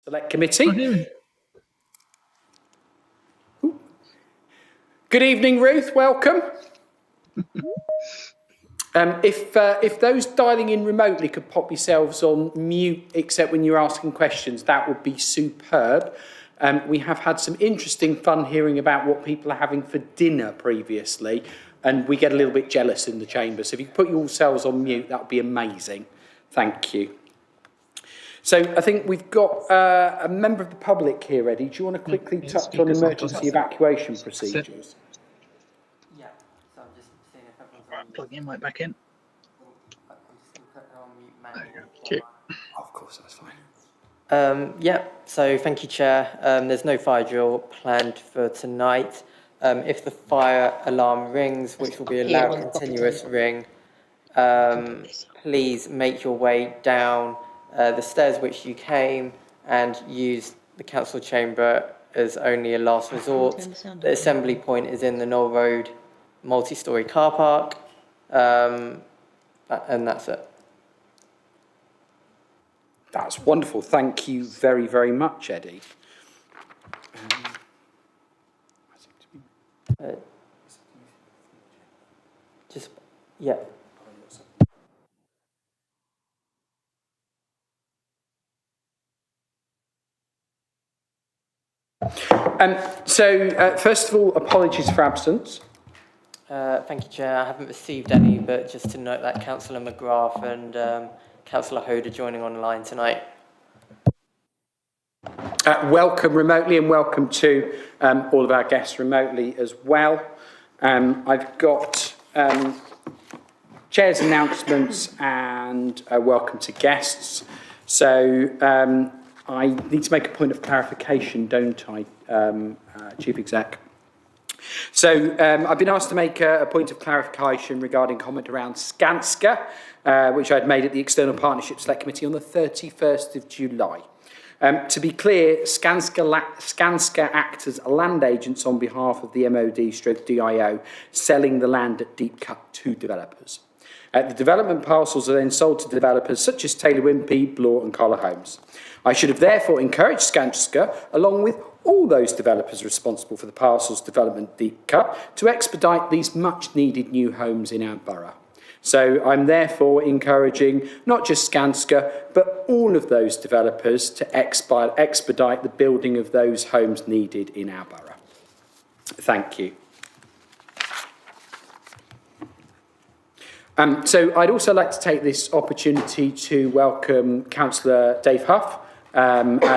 Select Committee. Good evening, Ruth. Welcome. If those dialing in remotely could pop yourselves on mute, except when you're asking questions, that would be superb. We have had some interesting fun hearing about what people are having for dinner previously, and we get a little bit jealous in the chamber. So if you could put yourselves on mute, that would be amazing. Thank you. So I think we've got a member of the public here, Eddie. Do you want to quickly touch on emergency evacuation procedures? Yeah, so I'm just seeing if everyone's on mute. Plug in, right back in. I'm just going to put her on mute manually. Okay. Of course, that's fine. Yeah, so thank you, Chair. There's no fire drill planned for tonight. If the fire alarm rings, which will be a loud continuous ring, please make your way down the stairs which you came and use the council chamber as only a last resort. The assembly point is in the Knoll Road multi-storey car park, and that's it. That's wonderful. Thank you very, very much, Eddie. Yeah. First of all, apologies for absence. Thank you, Chair. I haven't received any, but just to note that Councillor McGrath and Councillor Hoad are joining online tonight. Welcome remotely, and welcome to all of our guests remotely as well. I've got Chair's announcements and a welcome to guests. So I need to make a point of clarification, don't I, Chief Exec? So I've been asked to make a point of clarification regarding comment around Skanska, which I'd made at the External Partnership Select Committee on the 31st of July. To be clear, Skanska act as land agents on behalf of the MOD/DIO, selling the land at Deep Cut to developers. The development parcels are then sold to developers such as Taylor Wimpey, Bloor and Carla Holmes. I should have therefore encouraged Skanska, along with all those developers responsible for the parcels development Deep Cut, to expedite these much needed new homes in our borough. So I'm therefore encouraging not just Skanska, but all of those developers to expedite the building of those homes needed in our borough. Thank you. So I'd also like to take this opportunity to welcome Councillor Dave Huff.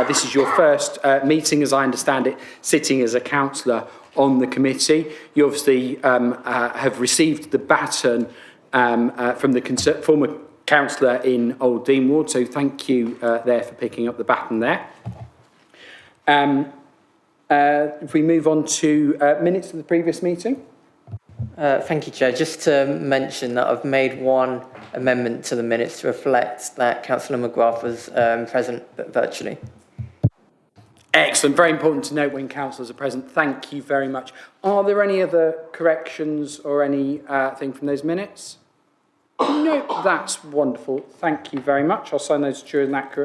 This is your first meeting, as I understand it, sitting as a councillor on the committee. You obviously have received the baton from the former councillor in Old Dean Ward, so thank you there for picking up the baton there. If we move on to minutes of the previous meeting. Thank you, Chair. Just to mention that I've made one amendment to the minutes to reflect that Councillor McGrath was present, but virtually. Excellent. Very important to note when councillors are present. Thank you very much. Are there any other corrections or anything from those minutes? No, that's wonderful. Thank you very much. I'll sign those during that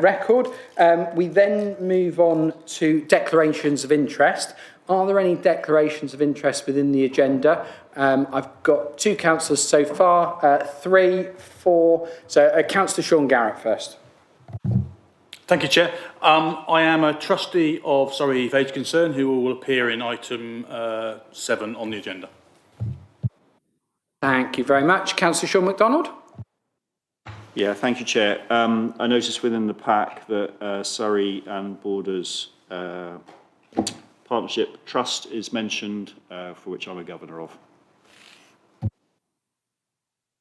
record. We then move on to declarations of interest. Are there any declarations of interest within the agenda? I've got 2 councillors so far, 3, 4. So Councillor Sean Garrett first. Thank you, Chair. I am a trustee of Surrey Heath Age Concern who will appear in item 7 on the agenda. Thank you very much. Councillor Sean MacDonald. Yeah, thank you, Chair. I noticed within the pack that Surrey and Borders Partnership Trust is mentioned, for which I'm a governor of.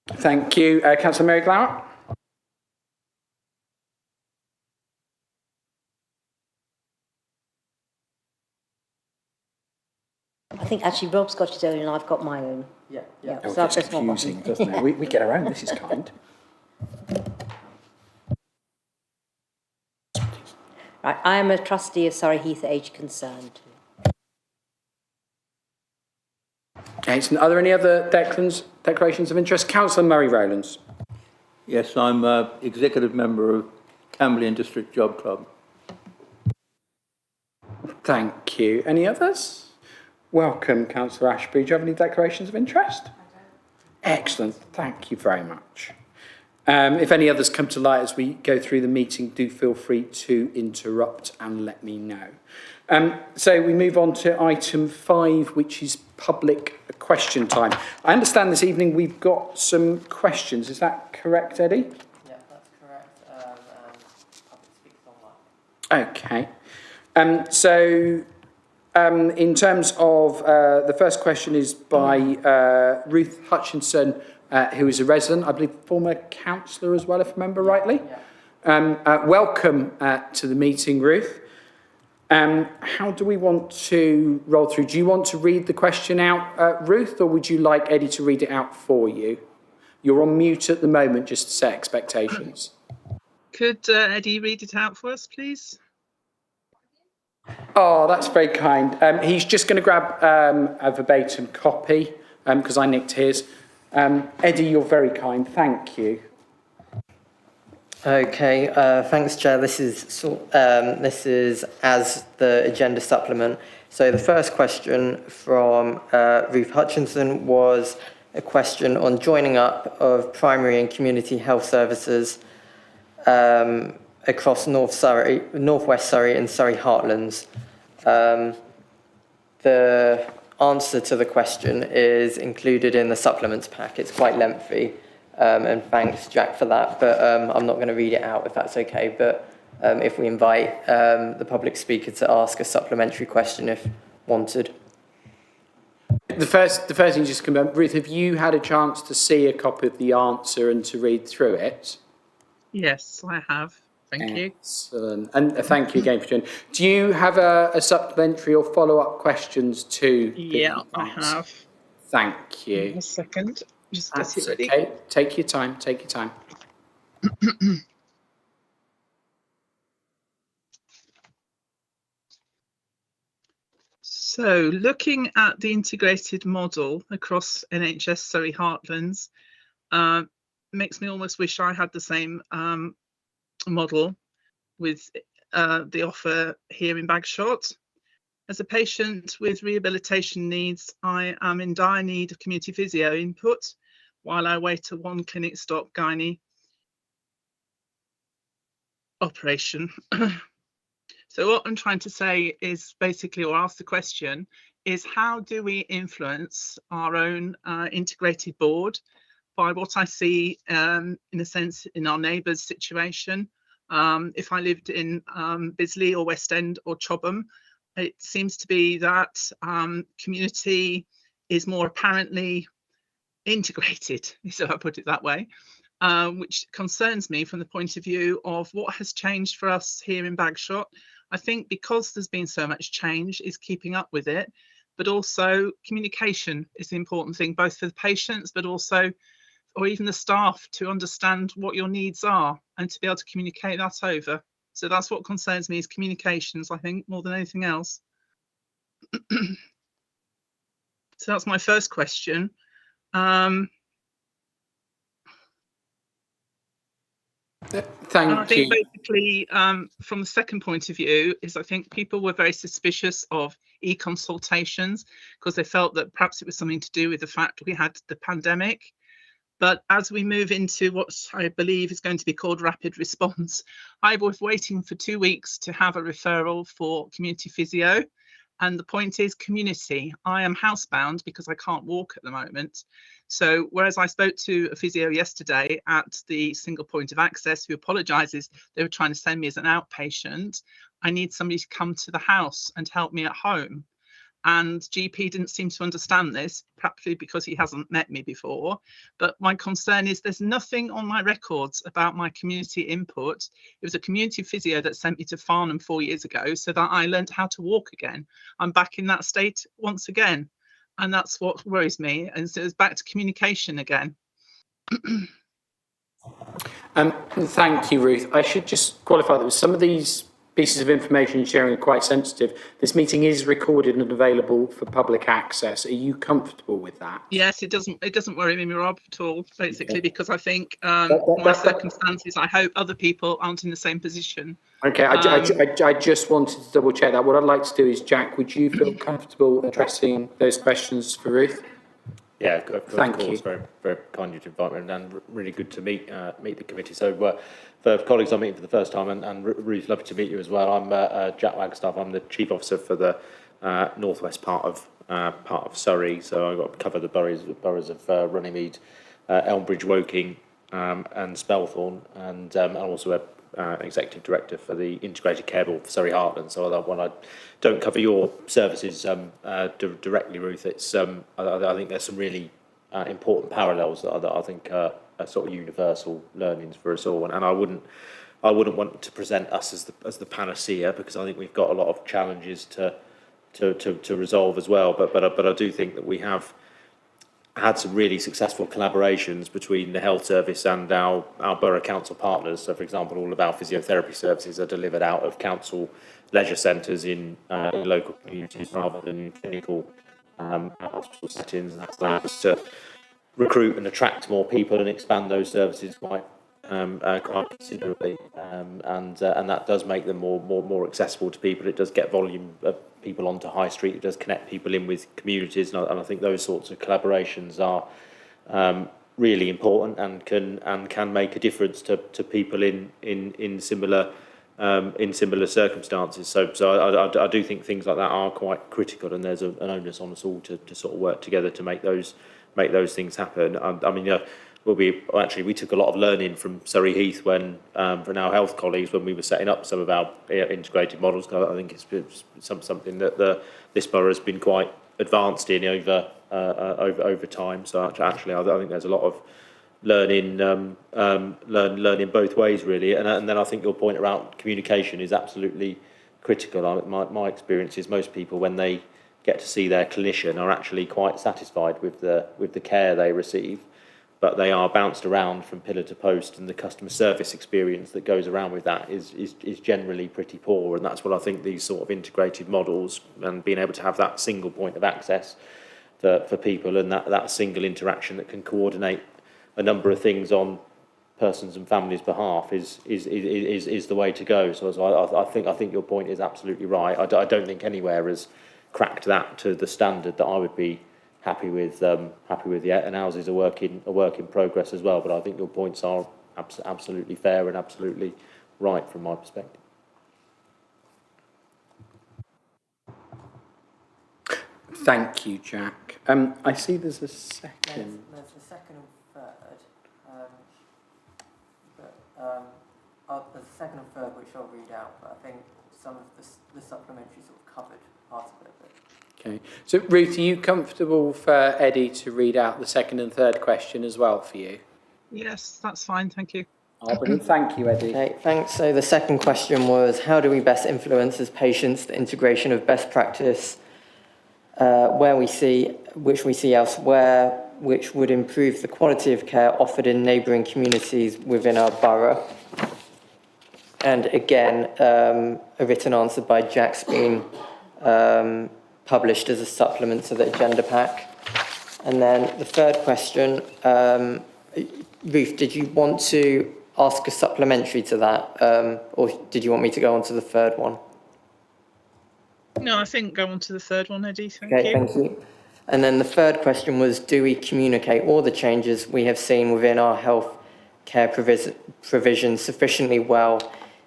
Thank you. Councillor Mary Glowett. I think actually Rob's got his own and I've got my own. Yeah. Oh, So it's confusing, doesn't it? We get our own. This is kind. Right, I am a trustee of Surrey Heath Age Concern. Excellent. Are there any other declarations of interest? Councillor Murray Rowlands. Yes, I'm executive member of Camberley District Job Club. Thank you. Any others? Welcome, Councillor Ashby. Do you have any declarations of interest? I don't. Excellent. Thank you very much. If any others come to light as we go through the meeting, do feel free to interrupt and let me know. So we move on to item 5, which is public question time. I understand this evening we've got some questions. Is that correct, Eddie? Yeah, that's correct. And public speakers online. Okay. In terms of the first question is by Ruth Hutchinson, who is a resident, I believe former councillor as well, if I remember rightly. Yeah. Welcome to the meeting, Ruth. How do we want to roll through? Do you want to read the question out, Ruth, or would you like Eddie to read it out for you? You're on mute at the moment, just to set expectations. Could Eddie read it out for us, please? Oh, that's very kind. He's just going to grab a verbatim copy because I nicked his. Eddie, you're very kind. Thank you. Okay, thanks, Chair. This is as the agenda supplement. So the first question from Ruth Hutchinson was a question on joining up of primary and community health services across North West Surrey and Surrey Heartlands. The answer to the question is included in the supplements pack. It's quite lengthy, and thanks, Jack, for that. But I'm not going to read it out if that's okay. But if we invite the public speaker to ask a supplementary question if wanted. The first thing just to come back, Ruth, have you had a chance to see a copy of the answer and to read through it? Yes, I have. Thank you. Excellent. And thank you again for joining. Do you have a supplementary or follow-up questions to the Yeah, I answer? have. Thank you. A second. Just get That's it ready. okay. Take your time. Take your time. So, looking at the integrated model across NHS Surrey Heartlands, makes me almost wish I had the same model with the offer here in Bagshot. As a patient with rehabilitation needs, I am in dire need of community physio input while I wait a one clinic stop gynae operation. So what I'm trying to say is basically, or ask the question, is how do we influence our own integrated board by what I see, in a sense, in our neighbours' situation? If I lived in Bisley or West End or Chobham, it seems to be that community is more apparently integrated, so I put it that way, which concerns me from the point of view of what has changed for us here in Bagshot. I think because there's been so much change is keeping up with it, but also communication is the important thing, both for the patients, but also, or even the staff, to understand what your needs are and to be able to communicate that over. So that's what concerns me, is communications, I think, more than anything else. So that's my first question. Thank I think you. basically, from the second point of view, is I think people were very suspicious of e-consultations because they felt that perhaps it was something to do with the fact we had the pandemic. But as we move into what I believe is going to be called rapid response, I was waiting for 2 weeks to have a referral for community physio. And the point is community. I am housebound because I can't walk at the moment. So whereas I spoke to a physio yesterday at the single point of access who apologises, they were trying to send me as an outpatient, I need somebody to come to the house and help me at home. And GP didn't seem to understand this, perhaps because he hasn't met me before. But my concern is there's nothing on my records about my community input. It was a community physio that sent me to Farnham 4 years ago so that I learned how to walk again. I'm back in that state once again. And that's what worries me. And so it's back to communication again. Thank you, Ruth. I should just qualify that some of these pieces of information sharing are quite sensitive. This meeting is recorded and available for public access. Are you comfortable with that? Yes, it doesn't worry me, Rob, at all, basically, because I think That- my that- circumstances, I hope other people aren't in the same position. Okay, I just wanted to double check that. What I'd like to do is, Jack, would you feel comfortable addressing those questions for Ruth? Yeah, of Thank course. you. Very, very kind of you to invite me, and really good to meet the committee. So, for colleagues I'm meeting for the first time, and Ruth, lovely to meet you as well. I'm Jack Wagstaff. I'm the Chief Officer for the northwest part of Surrey. So I've got to cover the boroughs of Runnymede, Elmbridge, Woking, and Spelthorne, and I'm also Executive Director for the Integrated Care Board for Surrey Heartland. So when I don't cover your services directly, Ruth, it's I think there's some really important parallels that I think are sort of universal learnings for us all. And I wouldn't want to present us as the panacea, because I think we've got a lot of challenges to resolve as well. But I do think that we have had some really successful collaborations between the health service and our borough council partners. So, for example, all of our physiotherapy services are delivered out of council leisure centres in local communities rather than clinical hospital settings. And that's allowed us to recruit and attract more people and expand those services quite considerably. And that does make them more accessible to people. It does get volume of people onto High Street. It does connect people in with communities, and I think those sorts of collaborations are really important and can make a difference to people in similar circumstances. So I do think things like that are quite critical, and there's an onus on us all to sort of work together to make those things happen. I mean, we took a lot of learning from Surrey Heath when, from our health colleagues, when we were setting up some of our integrated models. I think it's something that this borough has been quite advanced in over time. So actually, I think there's a lot of learning both ways, really. And then I think your point around communication is absolutely critical. My experience is most people, when they get to see their clinician, are actually quite satisfied with the care they receive. But they are bounced around from pillar to post, and the customer service experience that goes around with that is generally pretty poor. And that's what I think these sort of integrated models, and being able to have that single point of access for people, and that single interaction that can coordinate a number of things on persons and families' behalf is the way to go. So I think your point is absolutely right. I don't think anywhere has cracked that to the standard that I would be happy with yet, and ours is a work in progress as well. But I think your points are absolutely fair and absolutely right from my perspective. Thank you, Jack. I see there's a second. There's the second and third, there's the second and third which I'll read out, but I think some of the supplementary sort of covered part of it. Okay. So, Ruth, are you comfortable for Eddie to read out the second and third question as well for you? Yes, that's fine, thank you. Oh, brilliant. Thank you, Eddie. Okay, thanks. So the second question was, how do we best influence as patients the integration of best practice which we see elsewhere, which would improve the quality of care offered in neighbouring communities within our borough? And again, a written answer by Jack's been published as a supplement to the agenda pack. And then the third question, Ruth, did you want to ask a supplementary to that, or did you want me to go on to the third one? No, I think go on to the third one, Eddie. Thank Okay, you. thank you. And then the third question was, do we communicate all the changes we have seen within our health care provision sufficiently well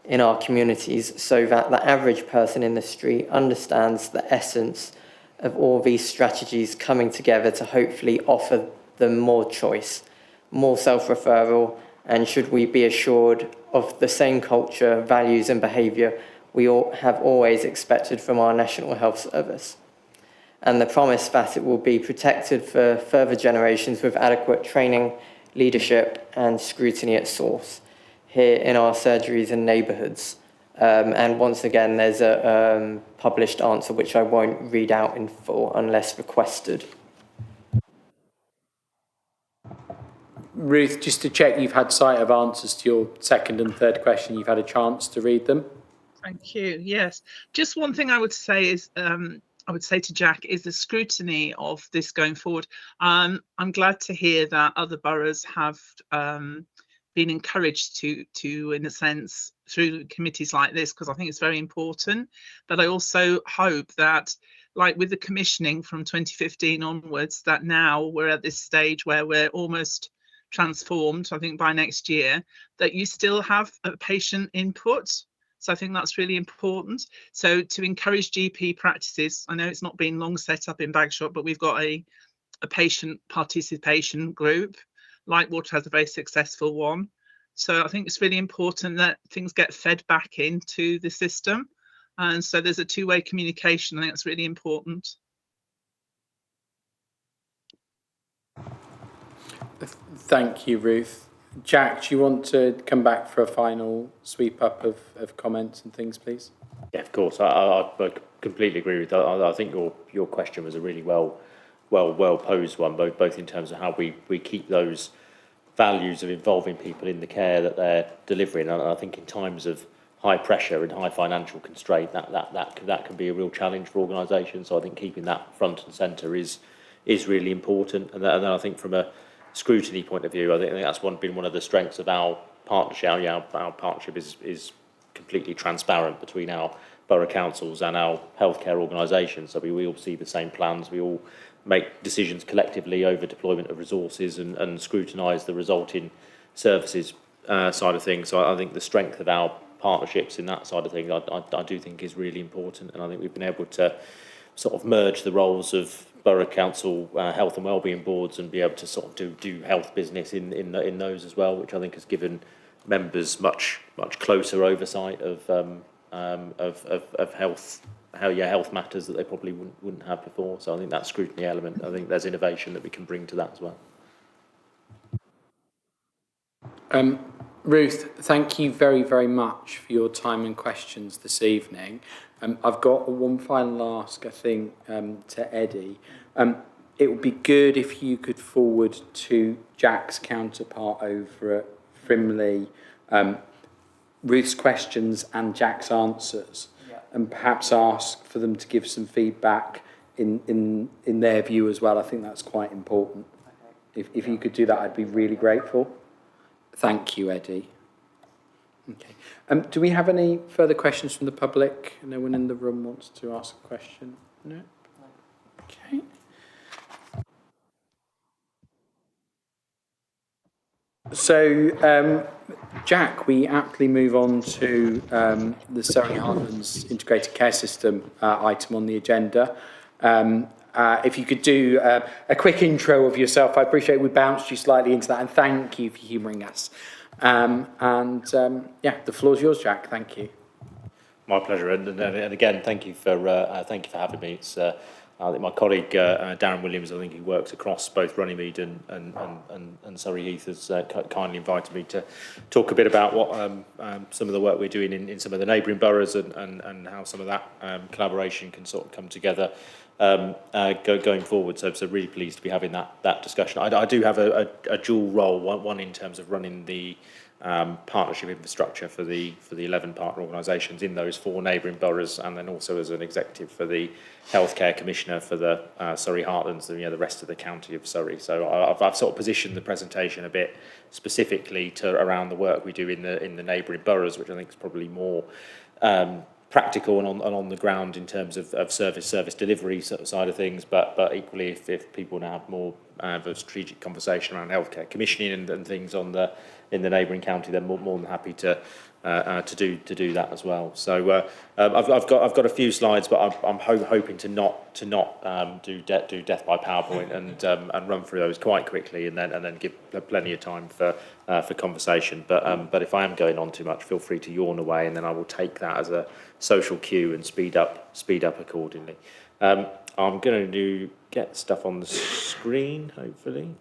in our communities so that the average person in the street understands the essence of all these strategies coming together to hopefully offer them more choice, more self-referral, and should we be assured of the same culture, values and behaviour we all have always expected from our National Health Service, and the promise that it will be protected for further generations with adequate training, leadership and scrutiny at source here in our surgeries and neighbourhoods. And once again, there's a published answer which I won't read out in full unless requested. Ruth, just to check, you've had sight of answers to your second and third question. You've had a chance to read them? Thank you. Yes. Just one thing I would say is, I would say to Jack, is the scrutiny of this going forward. I'm glad to hear that other boroughs have been encouraged to, in a sense, through committees like this, because I think it's very important. But I also hope that, like with the commissioning from 2015 onwards, that now we're at this stage where we're almost transformed, I think by next year, that you still have a patient input. So I think that's really important. So to encourage GP practices, I know it's not been long set up in Bagshot, but we've got a patient participation group. Lightwater has a very successful one. So I think it's really important that things get fed back into the system. And so there's a two-way communication. I think that's really important. Thank you, Ruth. Jack, do you want to come back for a final sweep up of comments and things, please? Yeah, of course. I completely agree with that. I think your question was a really well posed one, both in terms of how we keep those values of involving people in the care that they're delivering. And I think in times of high pressure and high financial constraint, that can be a real challenge for organisations. So I think keeping that front and centre is really important. And then I think from a scrutiny point of view, I think that's been one of the strengths of our partnership. Our partnership is completely transparent between our borough councils and our healthcare organisations. So we all see the same plans. We all make decisions collectively over deployment of resources and scrutinise the resulting services side of things. So I think the strength of our partnerships in that side of things, I do think is really important. And I think we've been able to sort of merge the roles of borough council health and wellbeing boards and be able to sort of do health business in those as well, which I think has given members much closer oversight of health, health matters that they probably wouldn't have before. So I think that scrutiny element, I think there's innovation that we can bring to that as well. Ruth, thank you very, very much for your time and questions this evening. I've got one final ask, I think, to Eddie. It would be good if you could forward to Jack's counterpart over at Frimley Ruth's questions and Jack's answers, and perhaps ask for them to give some feedback in their view as well. I think that's quite important. Okay. If you could do that, I'd be really grateful. Thank you, Eddie. Okay. Do we have any further questions from the public? No one in the room wants to ask a question? No? Okay. So, Jack, we aptly move on to the Surrey Heartlands Integrated Care System item on the agenda. If you could do a quick intro of yourself, I appreciate we bounced you slightly into that, and thank you for humouring us. Yeah, the floor's yours, Jack. Thank you. My pleasure, and again, thank you for having me. It's I think my colleague Darren Williams, I think he works across both Runnymede and Surrey Heath, has kindly invited me to talk a bit about what some of the work we're doing in some of the neighbouring boroughs and how some of that collaboration can sort of come together going forward. So really pleased to be having that discussion. I do have a dual role, one in terms of running the partnership infrastructure for the 11 partner organisations in those 4 neighbouring boroughs, and then also as an executive for the healthcare commissioner for the Surrey Heartlands, the rest of the county of Surrey. So I've sort of positioned the presentation a bit specifically to around the work we do in the neighbouring boroughs, which I think is probably more practical and on the ground in terms of service delivery side of things, but equally if people now have more of a strategic conversation around healthcare commissioning and things in the neighbouring county, then more than happy to do that as well. So I've got a few slides, but I'm hoping to not do death by PowerPoint and run through those quite quickly and then give plenty of time for conversation. But if I am going on too much, feel free to yawn away, and then I will take that as a social cue and speed up accordingly. I'm going to get stuff on the screen, hopefully.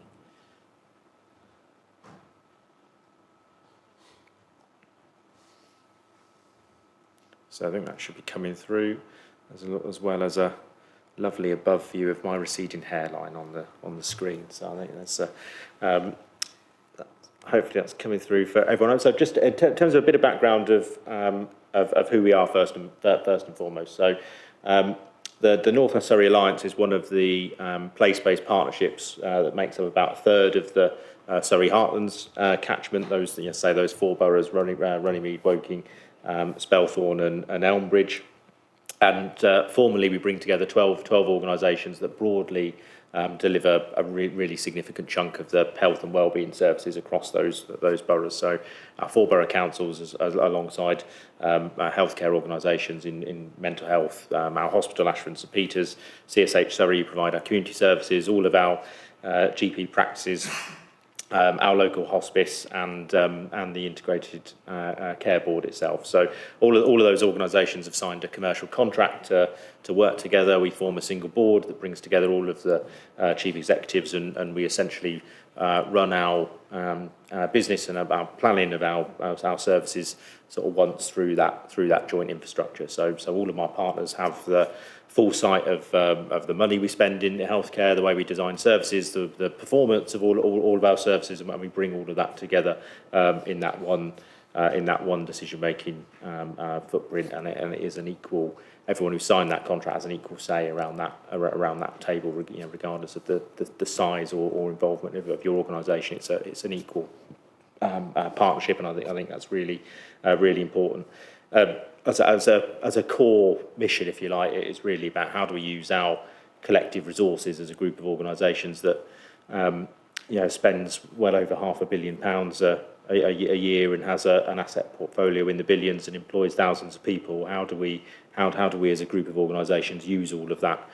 So I think that should be coming through, as well as a lovely above view of my receding hairline on the screen. So I think that's hopefully that's coming through for everyone else. So just in terms of a bit of background of of who we are first and foremost. So the North West Surrey Alliance is one of the place-based partnerships that makes up about a third of the Surrey Heartlands catchment. Those, say those 4 boroughs: Runnymede, Woking, Spelthorne, and Elmbridge. And formally, we bring together 12 organisations that broadly deliver a really significant chunk of the health and wellbeing services across those boroughs. So our 4 borough councils, alongside our healthcare organisations in mental health, our hospital, Ashford and St Peters, CSH Surrey provide our community services, all of our GP practices, our local hospice, and the integrated care board itself. So all of those organisations have signed a commercial contract to work together. We form a single board that brings together all of the chief executives, and we essentially run our business and our planning of our services sort of once through that joint infrastructure. So all of my partners have the full sight of the money we spend in healthcare, the way we design services, the performance of all of our services, and we bring all of that together in that one decision-making footprint, and it is an equal. Everyone who signed that contract has an equal say around that table, regardless of the size or involvement of your organisation. It's an equal partnership, and I think that's really important. As a core mission, if you like, it is really about how do we use our collective resources as a group of organisations that spends well over £500 million a year and has an asset portfolio in the billions and employs thousands of people. How do we as a group of organisations use all of that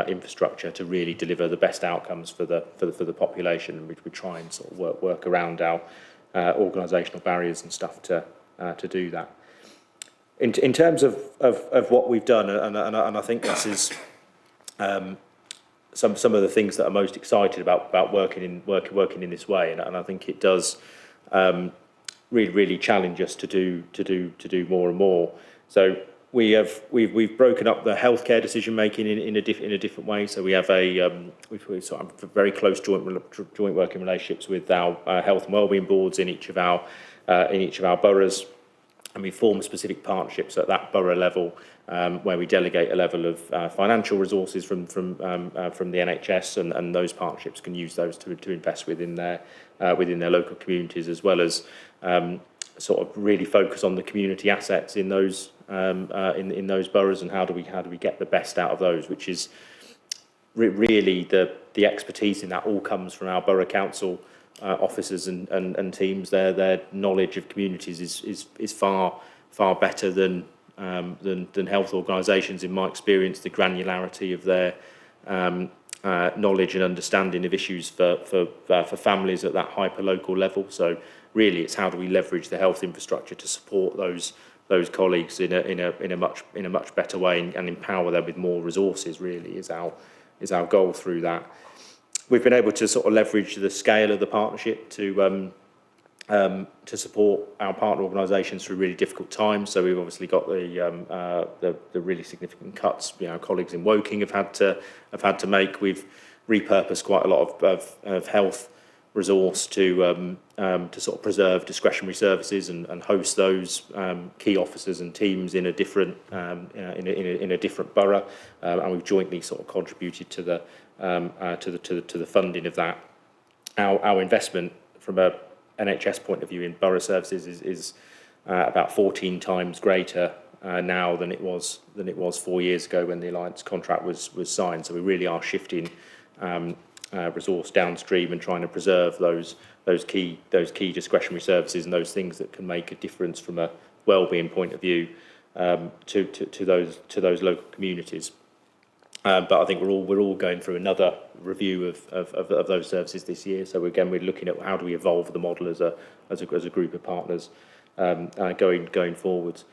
infrastructure to really deliver the best outcomes for the population? And we try and sort of work around our organisational barriers and stuff to do that. In terms of what we've done, and I think this is some of the things that I'm most excited about working in this way, and I think it does really challenge us to do more and more. So we've broken up the healthcare decision making in a different way. So we have we've sort of very close joint working relationships with our health and wellbeing boards in each of our boroughs. And we form specific partnerships at that borough level, where we delegate a level of financial resources from the NHS, and those partnerships can use those to invest within their local communities, as well as sort of really focus on the community assets in those in those boroughs, and how do we get the best out of those, which is really the expertise in that all comes from our borough council officers and teams. Their knowledge of communities is far better than health organisations, in my experience. The granularity of their knowledge and understanding of issues for families at that hyper local level. So really, it's how do we leverage the health infrastructure to support those colleagues in a much better way, and empower them with more resources. Really is our goal through that. We've been able to sort of leverage the scale of the partnership to support our partner organisations through really difficult times. So we've obviously got the really significant cuts our colleagues in Woking have had to make. We've repurposed quite a lot of health resource to sort of preserve discretionary services and host those key officers and teams in a different in a different borough, and we've jointly sort of contributed to the funding of that. Our investment from a NHS point of view in borough services is about 14 times greater now than it was 4 years ago when the Alliance contract was signed. So we really are shifting resource downstream and trying to preserve those key discretionary services and those things that can make a difference from a wellbeing point of view to those local communities. But I think we're all going through another review of those services this year. So again, we're looking at how do we evolve the model as a group of partners going forwards.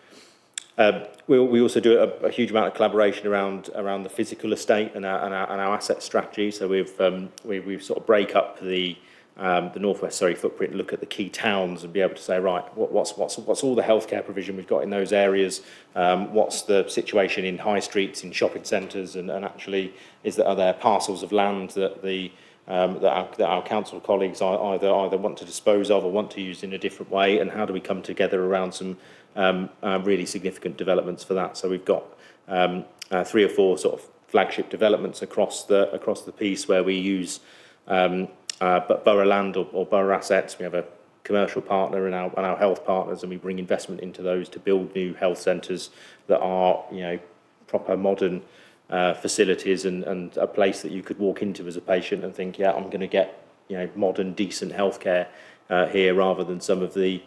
We also do a huge amount of collaboration around the physical estate and our asset strategy. So we've sort of break up the North West Surrey footprint, look at the key towns, and be able to say, right, what's all the healthcare provision we've got in those areas? What's the situation in high streets, in shopping centres, and actually are there parcels of land that the that our council colleagues either want to dispose of or want to use in a different way, and how do we come together around some really significant developments for that. So we've got 3 or 4 sort of flagship developments across the piece where we use borough land or borough assets. We have a commercial partner and our health partners, and we bring investment into those to build new health centres that are, you know, proper modern facilities and a place that you could walk into as a patient and think, yeah, I'm going to get, you know, modern, decent healthcare here, rather than some of the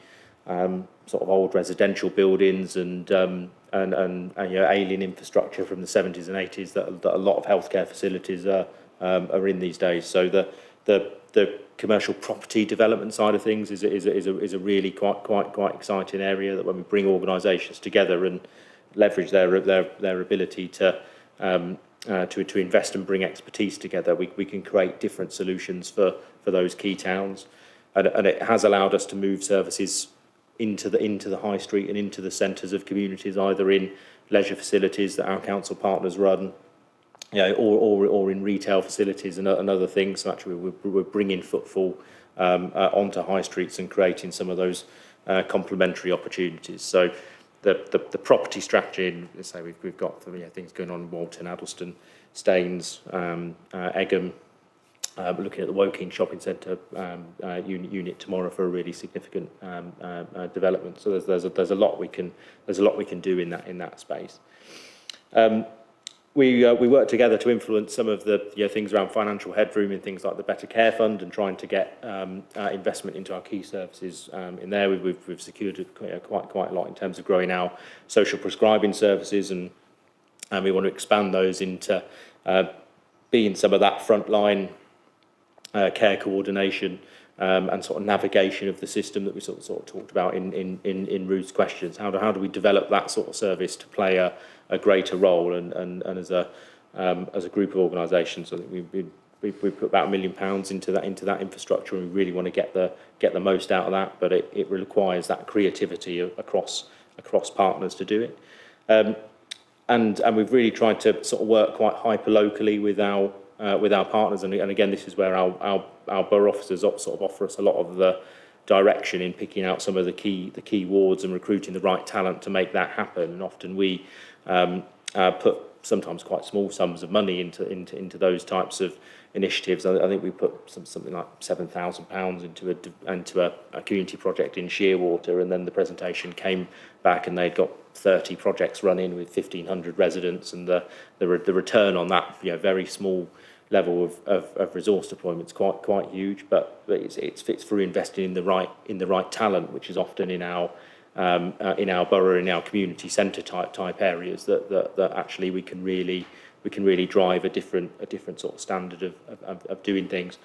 sort of old residential buildings and you know, alien infrastructure from the 70s and 80s that a lot of healthcare facilities are in these days. So the commercial property development side of things is a really quite exciting area, that when we bring organisations together and leverage their ability to invest and bring expertise together, we can create different solutions for those key towns, and it has allowed us to move services into the high street and into the centres of communities, either in leisure facilities that our council partners run, you know, or in retail facilities and other things. So actually we're bringing footfall onto high streets and creating some of those complementary opportunities. So the property strategy, and let's say we've got things going on in Walton, Addleston, Staines, Egham. We're looking at the Woking Shopping Centre unit tomorrow for a really significant development. So there's a lot we can do in that space. We work together to influence some of the things around financial headroom in things like the Better Care Fund, and trying to get investment into our key services in there. We've secured quite a lot in terms of growing our social prescribing services, and we want to expand those into being some of that frontline care coordination and sort of navigation of the system that we sort of talked about in Ruth's questions. How do we develop that sort of service to play a greater role, and as a group of organisations, I think we put about £1 million into that infrastructure, and we really want to get the most out of that. But it requires that creativity across partners to do it, and we've really tried to sort of work quite hyper locally with our partners, and again, this is where our borough officers sort of offer us a lot of the direction in picking out some of the key wards and recruiting the right talent to make that happen. And often we put sometimes quite small sums of money into those types of initiatives. I think we put something like £7,000 into a community project in Shearwater, and then the presentation came back and they'd got 30 projects running with 1,500 residents, and the return on that very small level of resource deployment is quite huge. But it's through investing in the right talent, which is often in our borough, in our community centre type areas, that actually we can really drive a different sort of standard of doing things,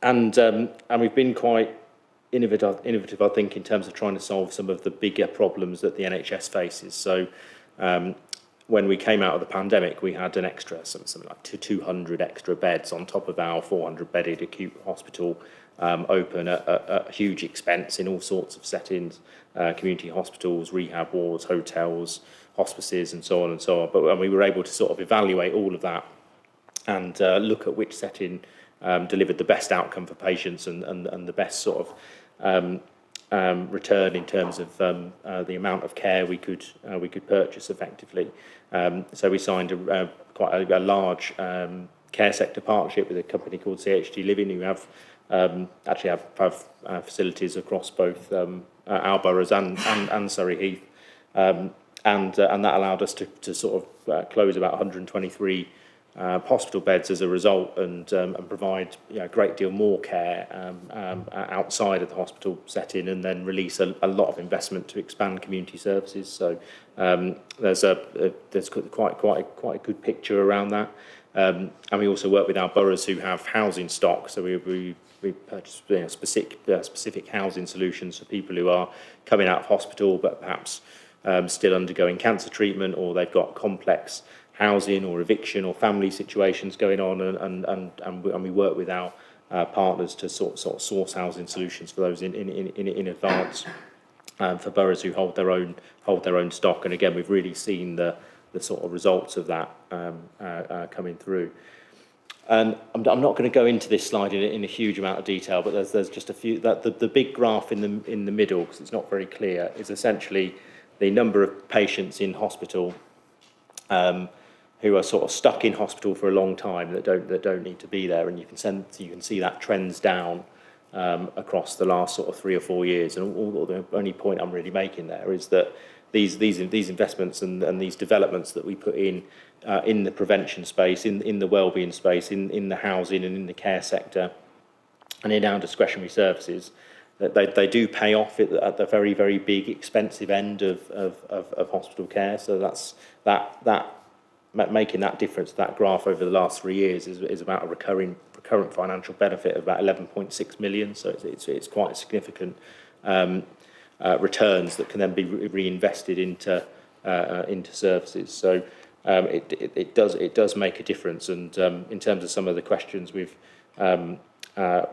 and we've been quite innovative, I think, in terms of trying to solve some of the bigger problems that the NHS faces. So when we came out of the pandemic, we had an extra something like 200 extra beds on top of our 400-bedded acute hospital, open at a huge expense in all sorts of settings, community hospitals, rehab wards, hotels, hospices, and so on and so on. But we were able to sort of evaluate all of that and look at which setting delivered the best outcome for patients and the best sort of return in terms of the amount of care we could purchase effectively. So we signed quite a large care sector partnership with a company called CHD Living, who have facilities across both our boroughs and Surrey Heath, and that allowed us to sort of close about 123 hospital beds as a result, and provide a great deal more care outside of the hospital setting, and then release a lot of investment to expand community services. So there's quite a good picture around that, and we also work with our boroughs who have housing stock. So we purchase specific housing solutions for people who are coming out of hospital but perhaps still undergoing cancer treatment, or they've got complex housing or eviction or family situations going on, and we work with our partners to sort of source housing solutions for those in advance, for boroughs who hold their own stock. And again, we've really seen the sort of results of that coming through. And I'm not going to go into this slide in a huge amount of detail, but there's just a few. That the big graph in the middle, because it's not very clear, is essentially the number of patients in hospital who are sort of stuck in hospital for a long time that don't need to be there, and you can see that trends down across the last sort of 3 or 4 years. And all the only point I'm really making there is that these investments and these developments that we put in the prevention space, in the wellbeing space, in the housing and in the care sector, and in our discretionary services, that they do pay off at the very, very big, expensive end of hospital care. So that making that difference, that graph over the last 3 years is about a recurrent financial benefit of about 11.6 million. So it's quite significant returns that can then be reinvested into services. So it does make a difference. And in terms of some of the questions we've had,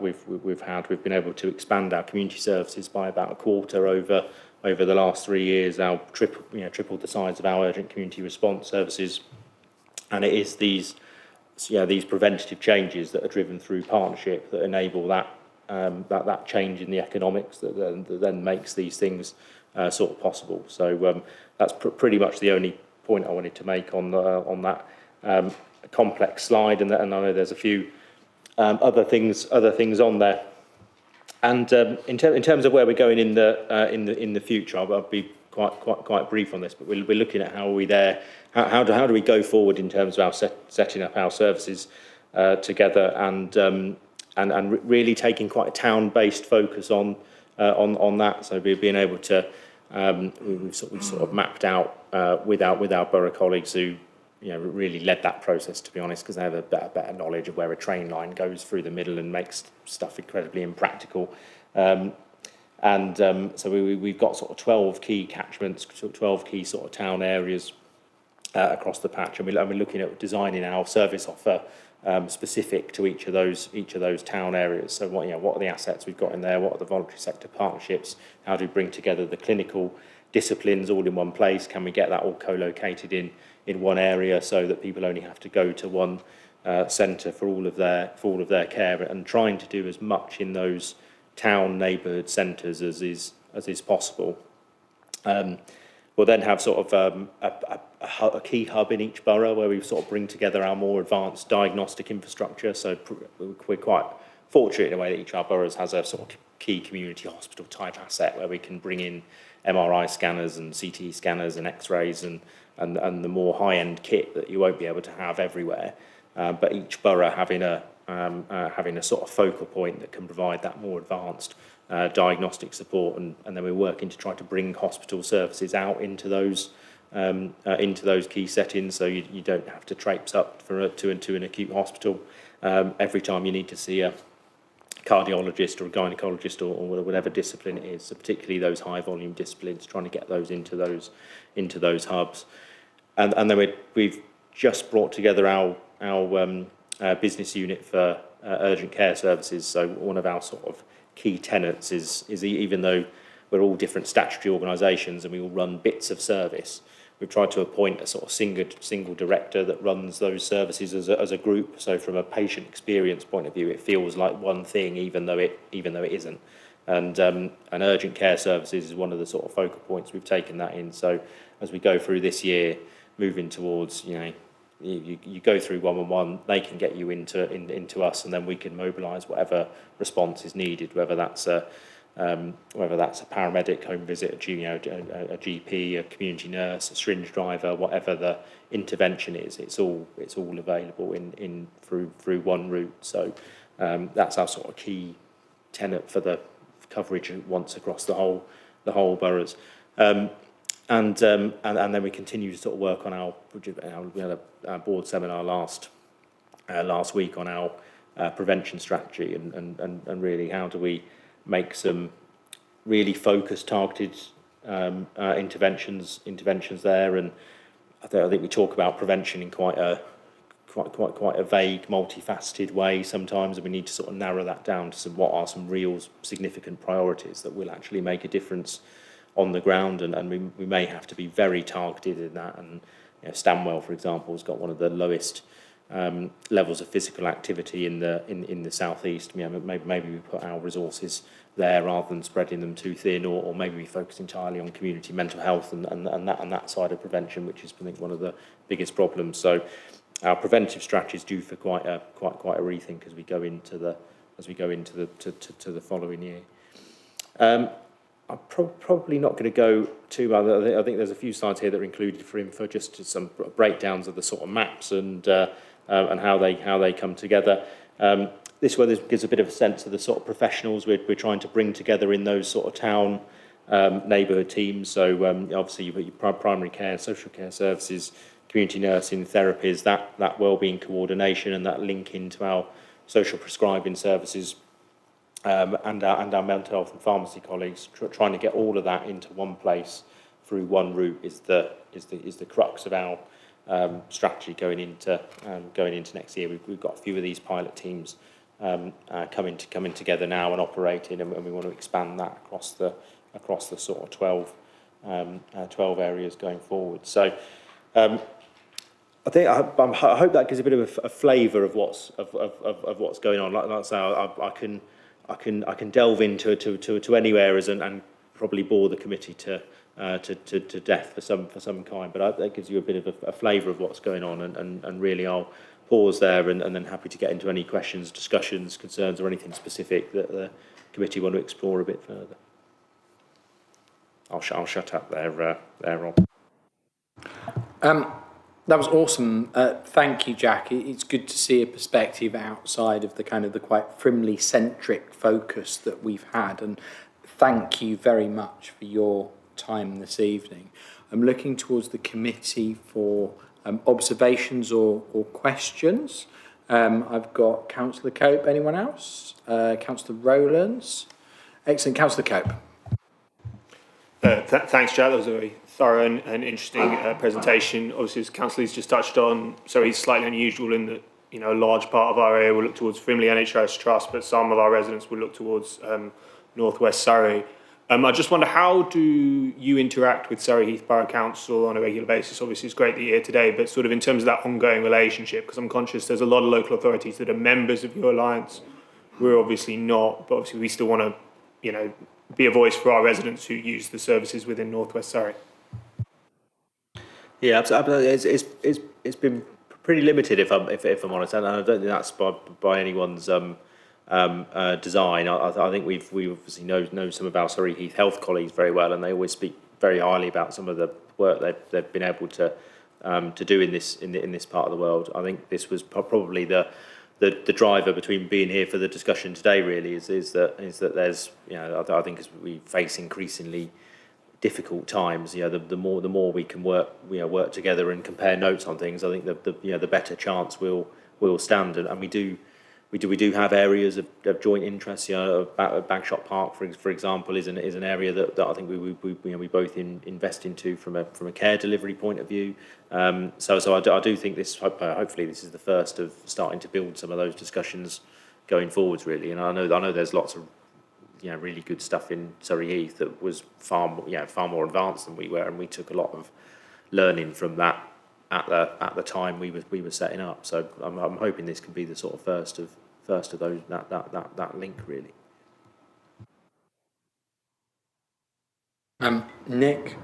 we've been able to expand our community services by about a quarter over the last 3 years. Now tripled the size of our urgent community response services, and it is these preventative changes that are driven through partnership that enable that change in the economics that then makes these things sort of possible. So that's pretty much the only point I wanted to make on that complex slide, and I know there's a few other things on there. And in terms of where we're going in the future, I'll be quite brief on this, but we're looking at how are we there. How do we go forward in terms of our setting up our services together, and really taking quite a town-based focus on that. So we've been able to we've sort of mapped out with our borough colleagues who really led that process, to be honest, because they have a better knowledge of where a train line goes through the middle and makes stuff incredibly impractical. So we've got sort of 12 key catchments, 12 key sort of town areas across the patch, and we're looking at designing our service offer specific to each of those town areas. So what are the assets we've got in there? What are the voluntary sector partnerships? How do we bring together the clinical disciplines all in one place? Can we get that all co-located in one area so that people only have to go to one centre for all of their care, and trying to do as much in those town neighbourhood centres as is possible. We'll then have sort of a key hub in each borough where we sort of bring together our more advanced diagnostic infrastructure. So we're quite fortunate in a way that each of our boroughs has a sort of key community hospital type asset where we can bring in MRI scanners and CT scanners and X-rays and the more high-end kit that you won't be able to have everywhere. But each borough having a sort of focal point that can provide that more advanced diagnostic support, and then we're working to try to bring hospital services out into those key settings, so you don't have to traipse up to an acute hospital every time you need to see a cardiologist or a gynaecologist or whatever discipline it is. So particularly those high volume disciplines, trying to get those into those hubs, and then we've just brought together our business unit for urgent care services. So one of our sort of key tenets is even though we're all different statutory organisations and we all run bits of service, we've tried to appoint a sort of single director that runs those services as a group. So from a patient experience point of view, it feels like one thing, even though it isn't. And urgent care services is one of the sort of focal points we've taken that in. So as we go through this year, moving towards you go through 111, they can get you into us, and then we can mobilise whatever response is needed, whether that's a paramedic home visit, a GP, a community nurse, a syringe driver, whatever the intervention is. It's all available through one route. So that's our sort of key tenet for the coverage once across the whole boroughs. And then we continue to sort of work on we had a board seminar last week on our prevention strategy, and really how do we make some really focused, targeted interventions there. And I think we talk about prevention in quite a vague, multifaceted way sometimes, and we need to sort of narrow that down to what are some real significant priorities that will actually make a difference on the ground, and we may have to be very targeted in that. And Stanwell, for example, has got one of the lowest levels of physical activity in the southeast. You know, maybe we put our resources there rather than spreading them too thin, or maybe we focus entirely on community mental health and that side of prevention, which is, I think, one of the biggest problems. So our preventive strategy is due for quite a rethink as we go into the following year. I'm probably not going to go too much. I think there's a few slides here that are included for info, just some breakdowns of the sort of maps and how they come together. This way, this gives a bit of a sense of the sort of professionals we're trying to bring together in those sort of town neighbourhood teams. So obviously you've got your primary care, social care services, community nursing, therapies, that wellbeing coordination, and that link into our social prescribing services. And our mental health and pharmacy colleagues, trying to get all of that into one place through one route is the crux of our strategy going into next year. We've got a few of these pilot teams coming together now and operating, and we want to expand that across the sort of 12 areas going forward. So I hope that gives a bit of a flavour of what's going on. Like I say, I can delve into any areas and probably bore the committee to death for some kind, but that gives you a bit of a flavour of what's going on, and really I'll pause there and then happy to get into any questions, discussions, concerns, or anything specific that the committee want to explore a bit further. I'll shut up there, Rob. That was awesome. Thank you, Jack. It's good to see a perspective outside of the kind of the quite Frimley-centric focus that we've had. And thank you very much for your time this evening. I'm looking towards the committee for observations or questions. I've got Councillor Cope. Anyone else? Councillor Rowlands. Excellent. Councillor Cope. Thanks, Jack. That was a very thorough and interesting presentation. Obviously, as Councillor's just touched on, so he's slightly unusual in that, you know, a large part of our area will look towards Frimley NHS Trust, but some of our residents will look towards North West Surrey. I just wonder, how do you interact with Surrey Heath Borough Council on a regular basis? Obviously, it's great that you're here today, but sort of in terms of that ongoing relationship, because I'm conscious there's a lot of local authorities that are members of your alliance. We're obviously not, but obviously we still want to, you know, be a voice for our residents who use the services within North West Surrey. Yeah, absolutely. It's been pretty limited, if I'm honest, and I don't think that's by anyone's design. I think we obviously know some of our Surrey Heath Health colleagues very well, and they always speak very highly about some of the work they've been able to do in this part of the world. I think this was probably the driver between being here for the discussion today. Really, is that there's, you know, I think as we face increasingly difficult times, you know, the more we can work together and compare notes on things, I think the better chance we'll stand. And we do have areas of joint interest. You know, Bagshot Park, for example, is an area that I think we both invest into from a care delivery point of view. So I do think this, hopefully this is the first of starting to build some of those discussions going forwards, really. And I know there's lots of, you know, really good stuff in Surrey Heath that was far more advanced than we were, and we took a lot of learning from that at the time we were setting up. So I'm hoping this can be the sort of first of those that link, really. Nick.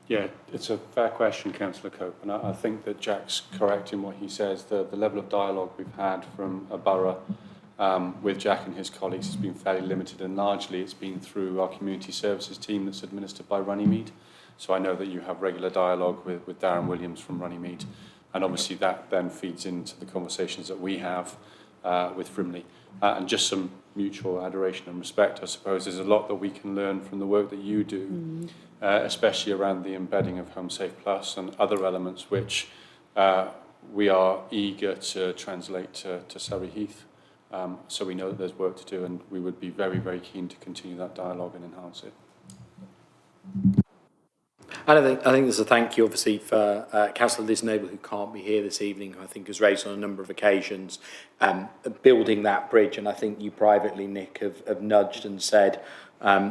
Yeah, it's a fair question, Councillor Cope, and I think that Jack's correct in what he says. The level of dialogue we've had from a borough with Jack and his colleagues has been fairly limited, and largely it's been through our community services team that's administered by Runnymede. So I know that you have regular dialogue with Darren Williams from Runnymede, and obviously that then feeds into the conversations that we have with Frimley. And just some mutual adoration and respect, I suppose. There's a lot that we can learn from the work that you do, especially around the embedding of Home Safe Plus and other elements which we are eager to translate to Surrey Heath. So we know that there's work to do, and we would be very, very keen to continue that dialogue and enhance it. I think there's a thank you, obviously, for Councillor Liz Noble, who can't be here this evening, I think has raised on a number of occasions, building that bridge. And I think you privately, Nick, have nudged and said,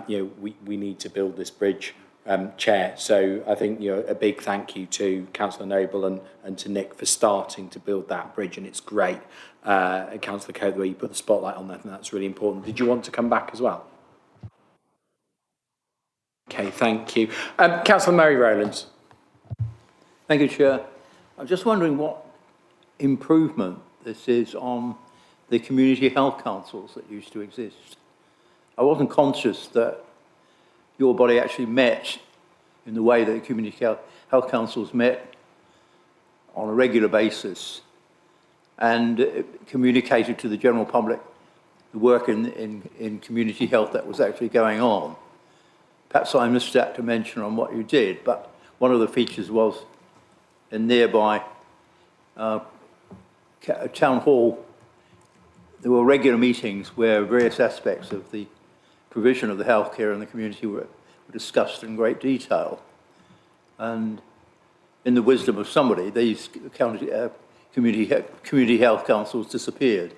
you know, we need to build this bridge Chair. So I think a big thank you to Councillor Noble and to Nick for starting to build that bridge, and it's great. Councillor Cope, the way you put the spotlight on that, and that's really important. Did you want to come back as well? Okay, thank you. Councillor Murray Rowlands. Thank you, Chair. I'm just wondering what improvement this is on the community health councils that used to exist. I wasn't conscious that your body actually met in the way that the community health councils met on a regular basis and communicated to the general public the work in community health that was actually going on. Perhaps I missed that to mention on what you did, but one of the features was in nearby town hall, there were regular meetings where various aspects of the provision of the healthcare in the community were discussed in great detail. And in the wisdom of somebody, these community health councils disappeared.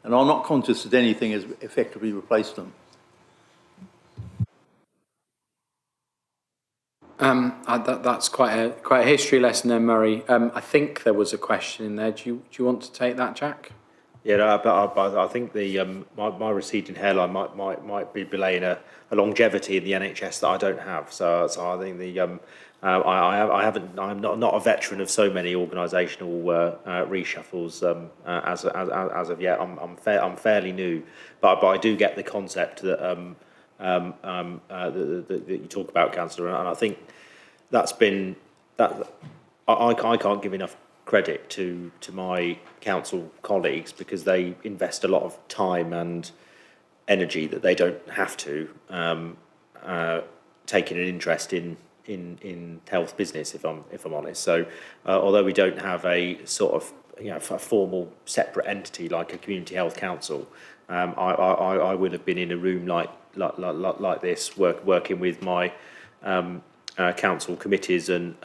And I'm not conscious that anything has effectively replaced them. That's quite a history lesson there, Murray. I think there was a question in there. Do you want to take that, Jack? Yeah, no, but I think the my receding hairline might be belaying a longevity in the NHS that I don't have. So I think I'm not a veteran of so many organisational reshuffles as of yet. I'm fairly new, but I do get the concept that that you talk about, Councillor, and I think that's been that I can't give enough credit to my council colleagues because they invest a lot of time and energy that they don't have to taking an interest in health business, if I'm honest. So although we don't have a sort of a formal separate entity like a community health council, I would have been in a room like this working with my council committees and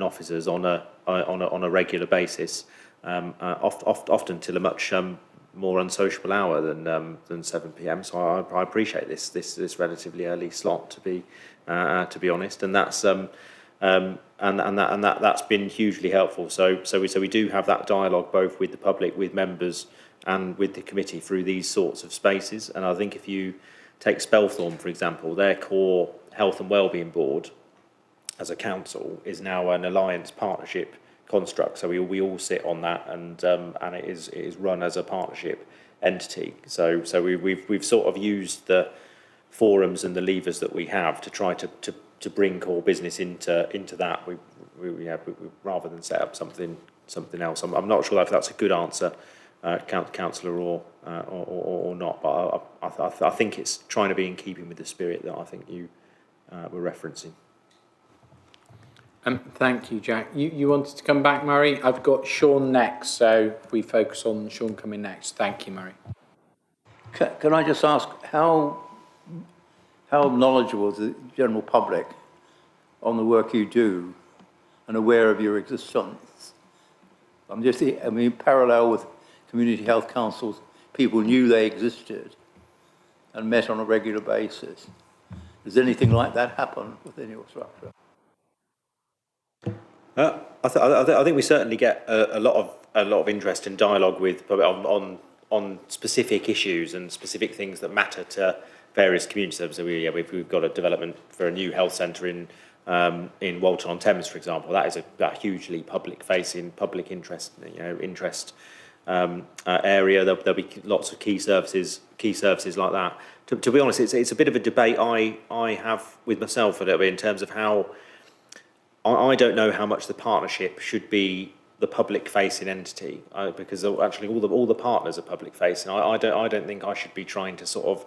officers on a regular basis, often till a much more unsociable hour than 7 p.m. So I appreciate this relatively early slot to be honest, and that's that's been hugely helpful. So we do have that dialogue both with the public, with members, and with the committee through these sorts of spaces. And I think if you take Spelthorne, for example, their core health and wellbeing board as a council is now an alliance partnership construct. So we all sit on that, and it is run as a partnership entity. So we've sort of used the forums and the levers that we have to try to bring core business into that. We rather than set up something else. I'm not sure if that's a good answer, Councillor, or not. But I think it's trying to be in keeping with the spirit that I think you were referencing. Thank you, Jack. You wanted to come back, Murray? I've got Sean next, so we focus on Sean coming next. Thank you, Murray. Can I just ask how knowledgeable is the general public on the work you do and aware of your existence? Parallel with community health councils, people knew they existed and met on a regular basis. Does anything like that happen within your structure? I think we certainly get a lot of interest and dialogue with on specific issues and specific things that matter to various community services. We've got a development for a new health centre in Walton-on-Thames, for example. That is a hugely public-facing, public interest area. There'll be lots of key services like that. To be honest, it's a bit of a debate I have with myself a little bit in terms of how I don't know how much the partnership should be the public-facing entity, because actually all the partners are public-facing. I don't think I should be trying to sort of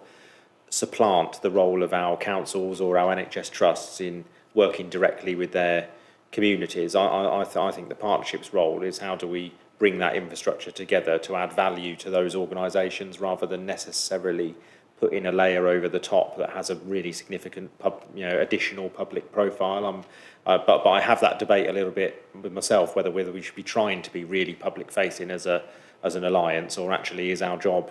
supplant the role of our councils or our NHS trusts in working directly with their communities. I think the partnership's role is how do we bring that infrastructure together to add value to those organisations rather than necessarily put in a layer over the top that has a really significant additional public profile. But I have that debate a little bit with myself whether we should be trying to be really public facing as an alliance, or actually is our job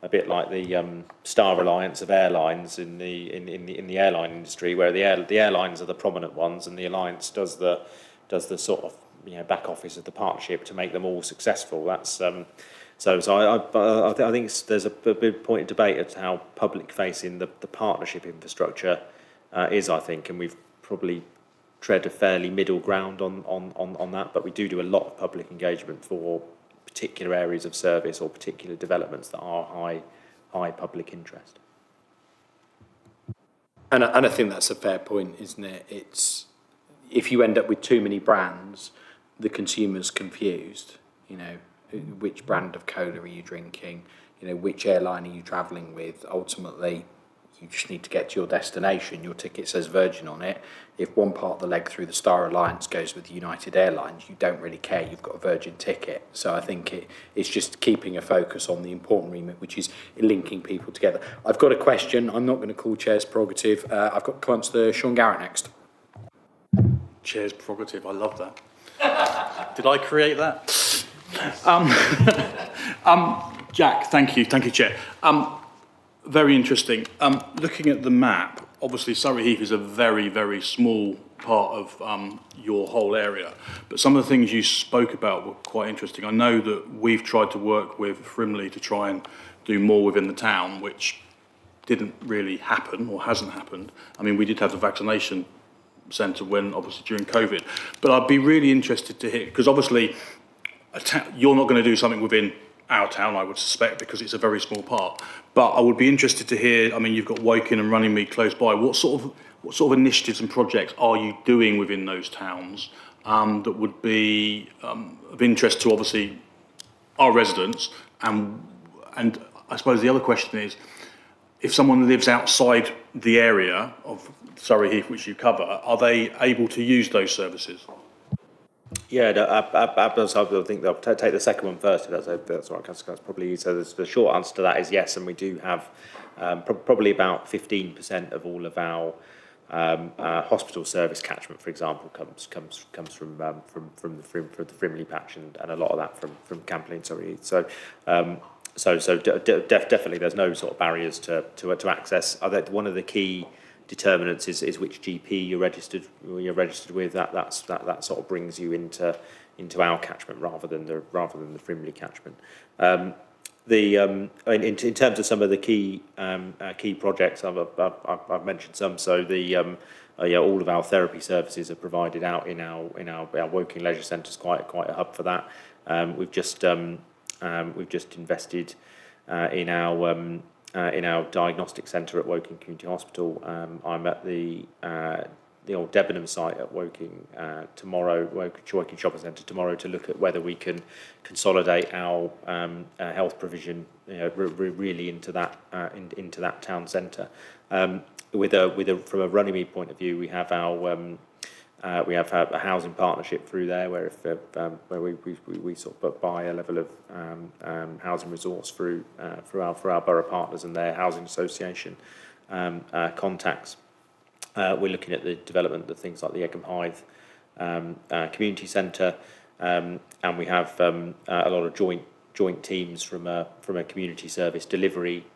a bit like the Star Alliance of airlines in the airline industry, where the airlines are the prominent ones, and the alliance does the sort of back office of the partnership to make them all successful. That's so I think there's a big point of debate as to how public facing the partnership infrastructure is, I think, and we've probably tread a fairly middle ground on that, but we do a lot of public engagement for particular areas of service or particular developments that are high public interest. And I think that's a fair point, isn't it? It's, if you end up with too many brands, the consumer's confused. Which brand of cola are you drinking? Which airline are you travelling with? Ultimately, you just need to get to your destination. Your ticket says Virgin on it. If one part of the leg through the Star Alliance goes with United Airlines, you don't really care. You've got a Virgin ticket. So I think it's just keeping a focus on the important remit, which is linking people together. I've got a question. I'm not going to call Chair's prerogative. I've got Councillor Sean Garrett next. Chair's prerogative, I love that. Did I create that? Jack, thank you, Chair. Very interesting. Looking at the map, obviously Surrey Heath is a very, very small part of your whole area, but some of the things you spoke about were quite interesting. I know that we've tried to work with Frimley to try and do more within the town, which didn't really happen or hasn't happened. I mean, we did have the vaccination centre when, obviously, during COVID, but I'd be really interested to hear, because obviously you're not going to do something within our town, I would suspect, because it's a very small part. But I would be interested to hear, I mean, you've got Woking and Runnymede close by. What sort of initiatives and projects are you doing within those towns that would be of interest to, obviously, our residents? And I suppose the other question is, if someone lives outside the area of Surrey Heath, which you cover, are they able to use those services? Yeah, no, I think they'll take the second one first. That's right. That's probably so. The short answer to that is yes, and we do have probably about 15% of all of our hospital service catchment, for example, comes from the Frimley patch, and a lot of that from Camp-Lane, Surrey Heath. So definitely there's no sort of barriers to access. I think one of the key determinants is which GP you're registered with. That sort of brings you into our catchment rather than the Frimley catchment. In terms of some of the key projects, I've mentioned some. So all of our therapy services are provided out in our Woking Leisure Centre is quite a hub for that. We've just invested in our diagnostic centre at Woking Community Hospital. I'm at the old Debenham site at Woking tomorrow, Woking Shopping Centre tomorrow, to look at whether we can consolidate our health provision, really into that town centre. From a Runnymede point of view, we have a housing partnership through there, where we sort of buy a level of housing resource through our borough partners and their housing association contacts. We're looking at the development of things like the Egham Hythe community centre, and we have a lot of joint teams from a community service delivery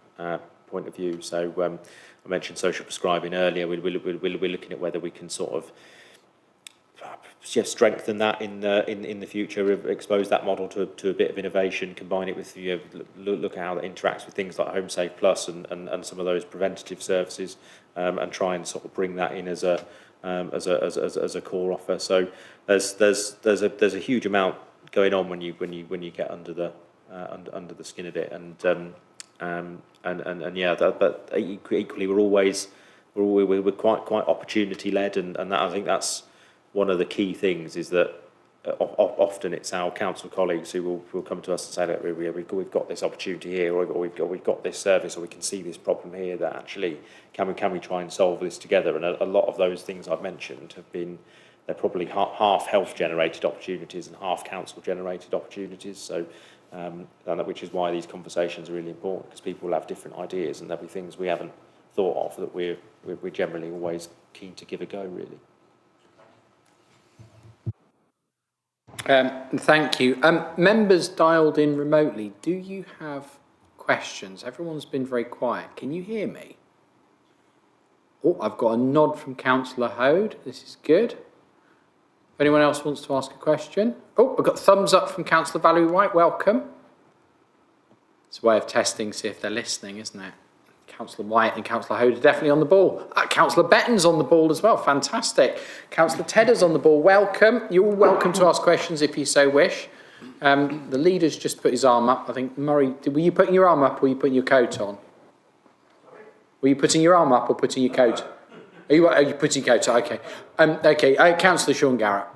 point of view. So I mentioned social prescribing earlier. We're looking at whether we can sort of strengthen that in the future, expose that model to a bit of innovation, combine it with look at how that interacts with things like Home Safe Plus and some of those preventative services, and try and sort of bring that in as a core offer. So there's a huge amount going on when you get under the skin of it, but equally we're quite opportunity led, and that, I think that's one of the key things, is that often it's our council colleagues who will come to us and say that we've got this opportunity here, or we've got this service, or we can see this problem here, that actually can we try and solve this together. And a lot of those things I've mentioned they're probably half health generated opportunities and half council generated opportunities. So which is why these conversations are really important, because people will have different ideas, and there'll be things we haven't thought of that we're generally always keen to give a go, really. Thank you. Members dialed in remotely, do you have questions? Everyone's been very quiet. Can you hear me? Oh, I've got a nod from Councillor Hode. This is good. If anyone else wants to ask a question? Oh, I've got thumbs up from Councillor Valerie White. Welcome. It's a way of testing, see if they're listening, isn't it? Councillor White and Councillor Hode are definitely on the ball. Councillor Betton's on the ball as well. Fantastic. Councillor Tedder's on the ball. Welcome. You're all welcome to ask questions if you so wish. The leader's just put his arm up. I think, Murray, were you putting your arm up or were you putting your coat on? Were you putting your arm up or putting your coat? Are you putting your coat on? Okay. Okay. Councillor Sean Garrett.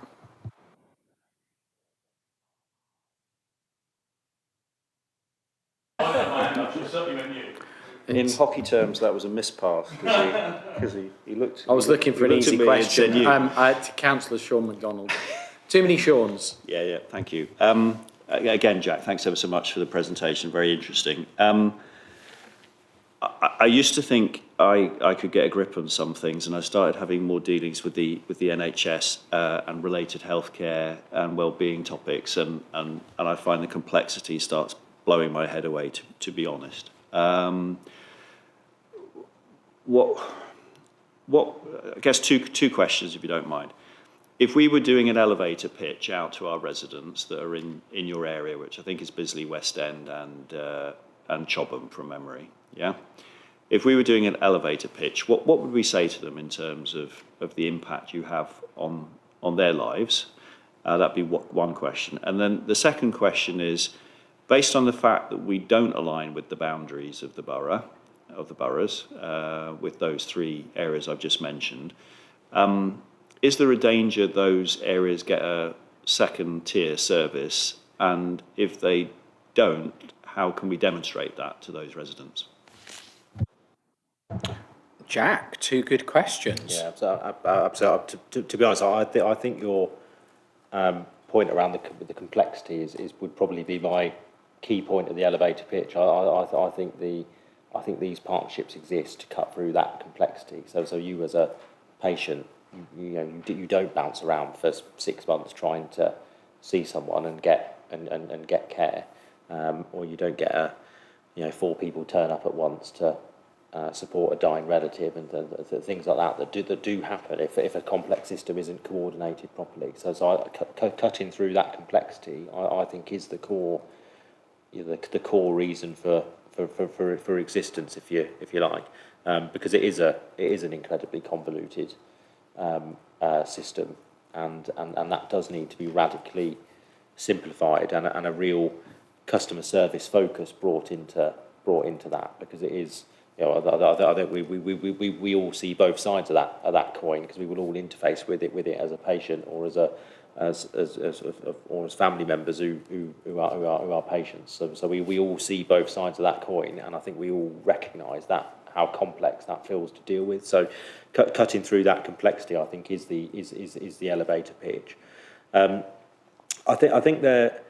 In hockey terms, that was a mispass because he looked. I was looking for an easy question. You. To Councillor Sean MacDonald. Too many Seans. Yeah, thank you. Again, Jack, thanks ever so much for the presentation. Very interesting. I used to think I could get a grip on some things, and I started having more dealings with the NHS and related healthcare and well-being topics, and I find the complexity starts blowing my head away. To be honest. I guess two questions, if you don't mind. If we were doing an elevator pitch out to our residents that are in your area, which I think is Bisley, West End and Chobham from memory, yeah? If we were doing an elevator pitch, what would we say to them in terms of the impact you have on their lives? That'd be one question. And then the second question is, based on the fact that we don't align with the boundaries of the boroughs, with those three areas I've just mentioned, is there a danger those areas get a second tier service? And if they don't, how can we demonstrate that to those residents? Jack, two good questions. Yeah, so to be honest, I think your point around the complexity would probably be my key point of the elevator pitch. I think these partnerships exist to cut through that complexity. So you as a patient, you don't bounce around for 6 months trying to see someone and get care, or you don't get 4 people turn up at once to support a dying relative and things like that do happen if a complex system isn't coordinated properly. So cutting through that complexity, I think, is the core reason for existence, if you like, because it is an incredibly convoluted system, and that does need to be radically simplified and a real customer service focus brought into that, because it is. I think we all see both sides of that coin, because we will all interface with it as a patient or as family members who are patients. So we all see both sides of that coin, and I think we all recognise that how complex that feels to deal with. So cutting through that complexity, I think, is the elevator pitch. I think there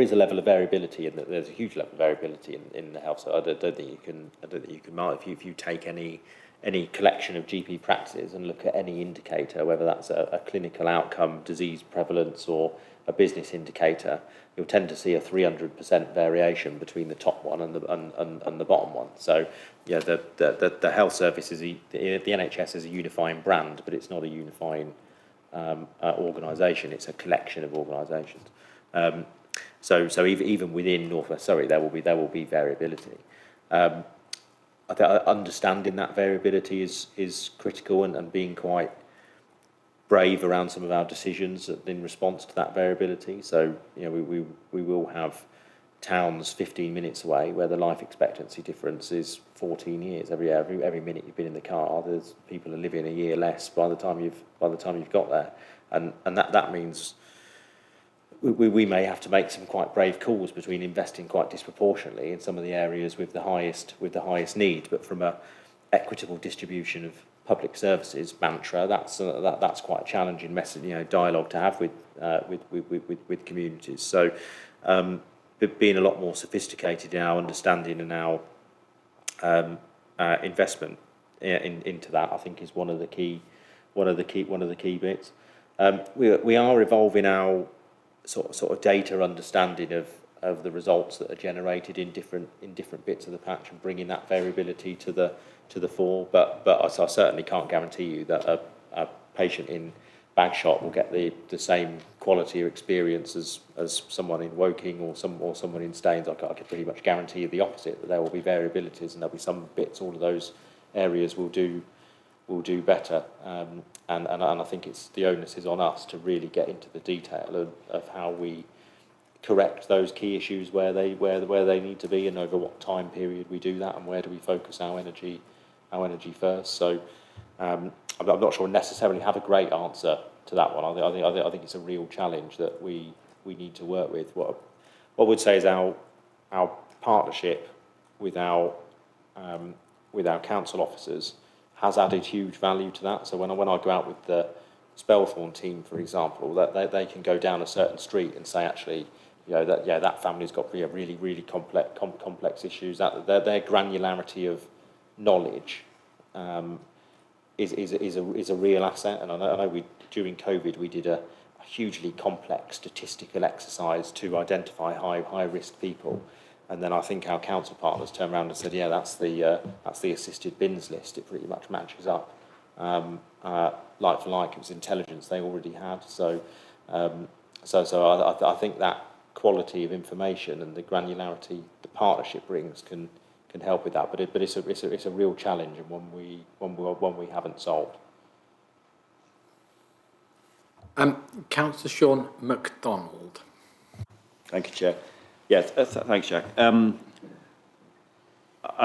is a level of variability, and there's a huge level of variability in the health. So I don't think you can if you take any collection of GP practices and look at any indicator, whether that's a clinical outcome, disease prevalence, or a business indicator, you'll tend to see a 300% variation between the top one and the bottom one. So yeah, the health service the NHS is a unifying brand, but it's not a unifying organisation. It's a collection of organisations. So even within North West Surrey, there will be variability. I think understanding that variability is critical, and being quite brave around some of our decisions in response to that variability. So we will have towns 15 minutes away where the life expectancy difference is 14 years. Every minute you've been in the car, there's people are living a year less by the time you've got there, and that means we may have to make some quite brave calls between investing quite disproportionately in some of the areas with the highest need, but from a equitable distribution of public services mantra, that's quite a challenging message, dialogue to have with communities. So being a lot more sophisticated in our understanding and our investment into that, I think, is one of the key bits. We are evolving our sort of data understanding of the results that are generated in different bits of the patch and bringing that variability to the fore. But I certainly can't guarantee you that a patient in Bagshot will get the same quality or experience as someone in Woking or someone in Staines. I could pretty much guarantee you the opposite, that there will be variabilities and there'll be some bits, all of those areas will do better. And I think it's the onus is on us to really get into the detail of how we correct those key issues where they need to be, and over what time period we do that, and where do we focus our energy first. So I'm not sure we necessarily have a great answer to that one. I think it's a real challenge that we need to work with. What I would say is our partnership with our council officers has added huge value to that. So when I go out with the Spelthorne team, for example, that they can go down a certain street and say, actually, that family's got really complex issues. That their granularity of knowledge is a real asset. And I know during COVID we did a hugely complex statistical exercise to identify high risk people. And then I think our council partners turned around and said, yeah, that's the assisted bins list. It pretty much matches up. Like for like, it was intelligence they already had. So I think that quality of information and the granularity the partnership brings can help with that. But it's a real challenge, and one we haven't solved. Councillor Sean MacDonald. Thank you, Chair. Yeah, thanks, Jack. I'm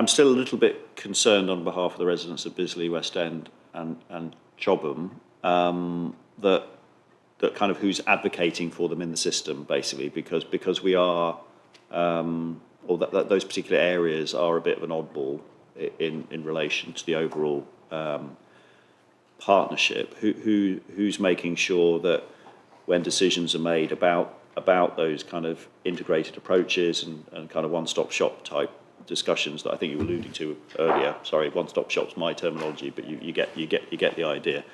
still a little bit concerned on behalf of the residents of Bisley, West End and Chobham, that kind of who's advocating for them in the system, basically, because we are, or those particular areas are a bit of an oddball in relation to the overall partnership. Who's making sure that when decisions are made about those kind of integrated approaches and kind of one-stop shop type discussions that I think you were alluding to earlier. Sorry, one-stop shop's my terminology, but you get the idea.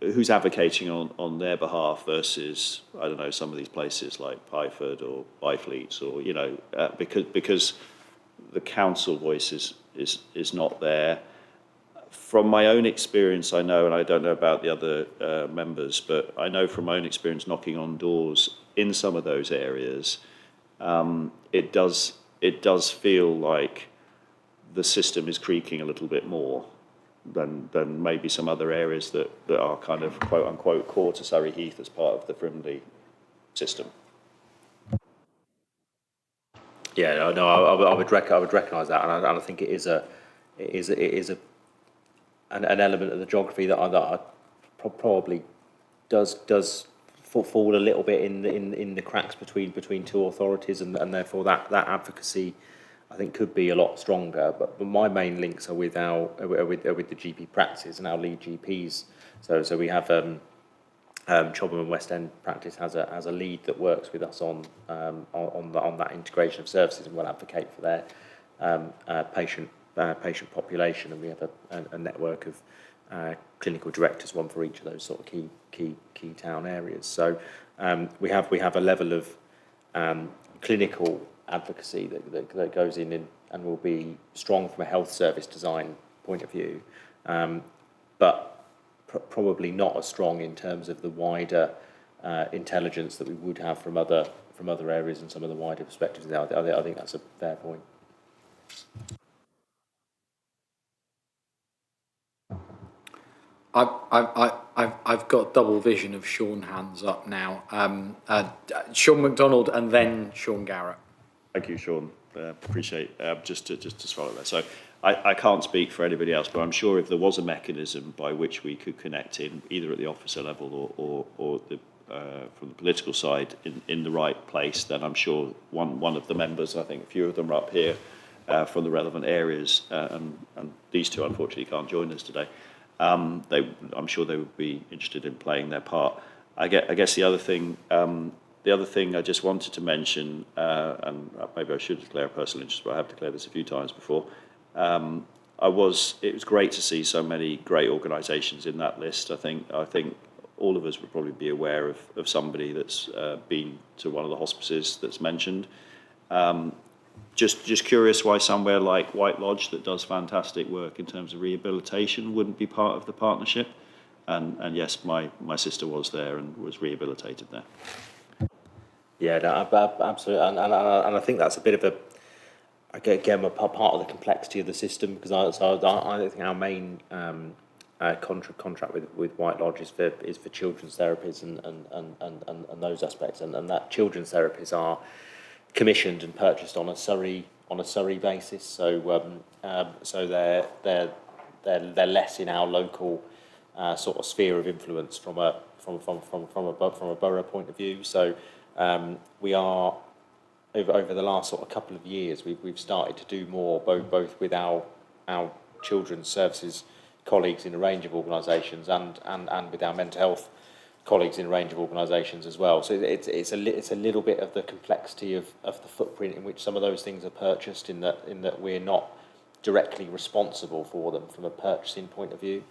Who's advocating on their behalf versus, I don't know, some of these places like Pyford or Byfleet, or because the council voice is not there. From my own experience, I know, and I don't know about the other members, but I know from my own experience knocking on doors in some of those areas, it does feel like the system is creaking a little bit more than maybe some other areas that are kind of quote unquote core to Surrey Heath as part of the Frimley system. Yeah, no, I would recognise that, and I think it is an element of the geography that probably does fall a little bit in the cracks between two authorities, and therefore that advocacy, I think, could be a lot stronger. But my main links are with the GP practices and our lead GPs. So we have Chobham and West End practice has a lead that works with us on that integration of services, and will advocate for their patient population, and we have a network of clinical directors, one for each of those sort of key town areas. So we have a level of clinical advocacy that goes in and will be strong from a health service design point of view, but probably not as strong in terms of the wider intelligence that we would have from other areas and some of the wider perspectives. I think that's a fair point. I've got double vision of Sean hands up now. Sean MacDonald and then Sean Garrett. Thank you, Sean. Appreciate just to follow that. So I can't speak for anybody else, but I'm sure if there was a mechanism by which we could connect in, either at the officer level or the, from the political side in the right place, then I'm sure one of the members, I think a few of them are up here from the relevant areas, and these two unfortunately can't join us today. I'm sure they would be interested in playing their part. I guess the other thing I just wanted to mention, and maybe I should declare a personal interest, but I have declared this a few times before. It was great to see so many great organisations in that list. I think all of us would probably be aware of somebody that's been to one of the hospices that's mentioned. Just curious why somewhere like White Lodge, that does fantastic work in terms of rehabilitation, wouldn't be part of the partnership. And yes, my sister was there and was rehabilitated there. Yeah, no, absolutely, and I think that's a bit of a, again, a part of the complexity of the system, because I think our main contract with White Lodge is for children's therapies and those aspects, and that children's therapies are commissioned and purchased on a Surrey basis, so they're less in our local sort of sphere of influence from a borough point of view. So we are over the last sort of couple of years, we've started to do more both with our children's services colleagues in a range of organisations and with our mental health colleagues in a range of organisations as well. So it's a little bit of the complexity of the footprint in which some of those things are purchased, in that we're not directly responsible for them from a purchasing point of view.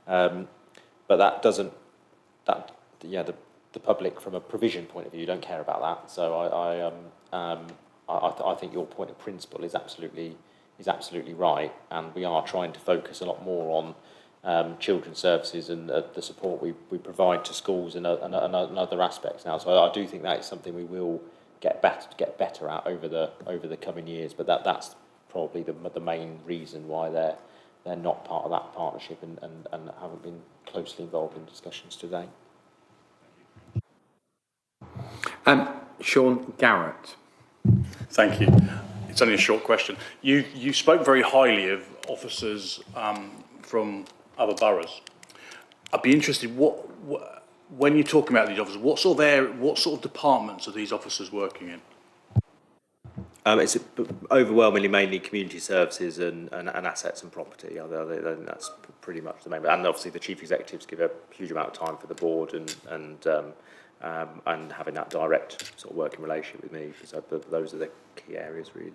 But that doesn't, the public from a provision point of view don't care about that. So I think your point of principle is absolutely right, and we are trying to focus a lot more on children's services and the support we provide to schools and other aspects now. So I do think that is something we will get better at over the coming years. But that's probably the main reason why they're not part of that partnership and haven't been closely involved in discussions today. Sean Garrett. Thank you. It's only a short question. You spoke very highly of officers from other boroughs. I'd be interested, when you're talking about these officers, what sort of departments are these officers working in? It's overwhelmingly mainly community services and assets and property. I think that's pretty much the main. And obviously the chief executives give a huge amount of time for the board and having that direct sort of working relationship with me. So those are the key areas really.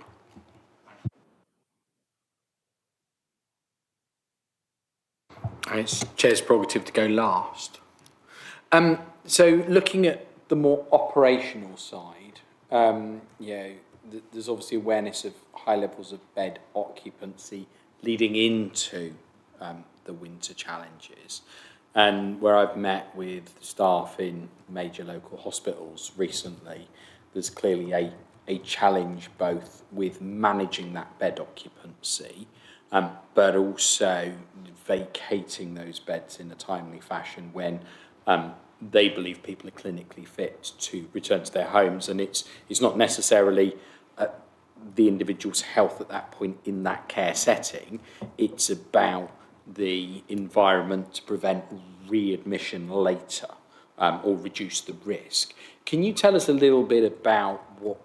It's Chair's prerogative to go last. So looking at the more operational side, there's obviously awareness of high levels of bed occupancy leading into the winter challenges. And where I've met with staff in major local hospitals recently, there's clearly a challenge both with managing that bed occupancy, but also vacating those beds in a timely fashion when they believe people are clinically fit to return to their homes. And it's not necessarily the individual's health at that point in that care setting. It's about the environment to prevent readmission later or reduce the risk. Can you tell us a little bit about what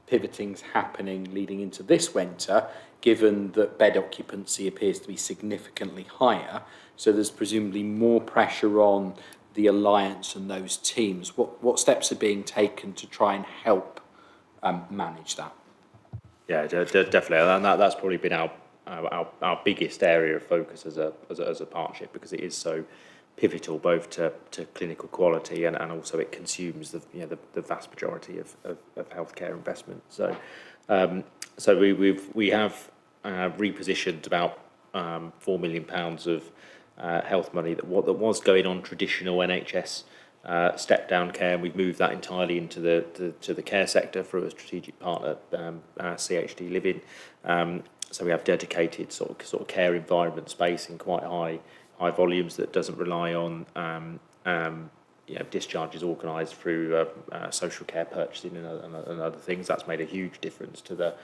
pivoting's happening leading into this winter, given that bed occupancy appears to be significantly higher, so there's presumably more pressure on the Alliance and those teams? What steps are being taken to try and help manage that? Yeah, definitely, and that's probably been our biggest area of focus as a partnership, because it is so pivotal both to clinical quality and also it consumes the vast majority of healthcare investment. So we have repositioned about £4 million of health money that was going on traditional NHS step down care, and we've moved that entirely into the care sector through a strategic partner, CHD Living. So we have dedicated sort of care environment space in quite high volumes that doesn't rely on discharges organised through social care purchasing and other things. That's made a huge difference to the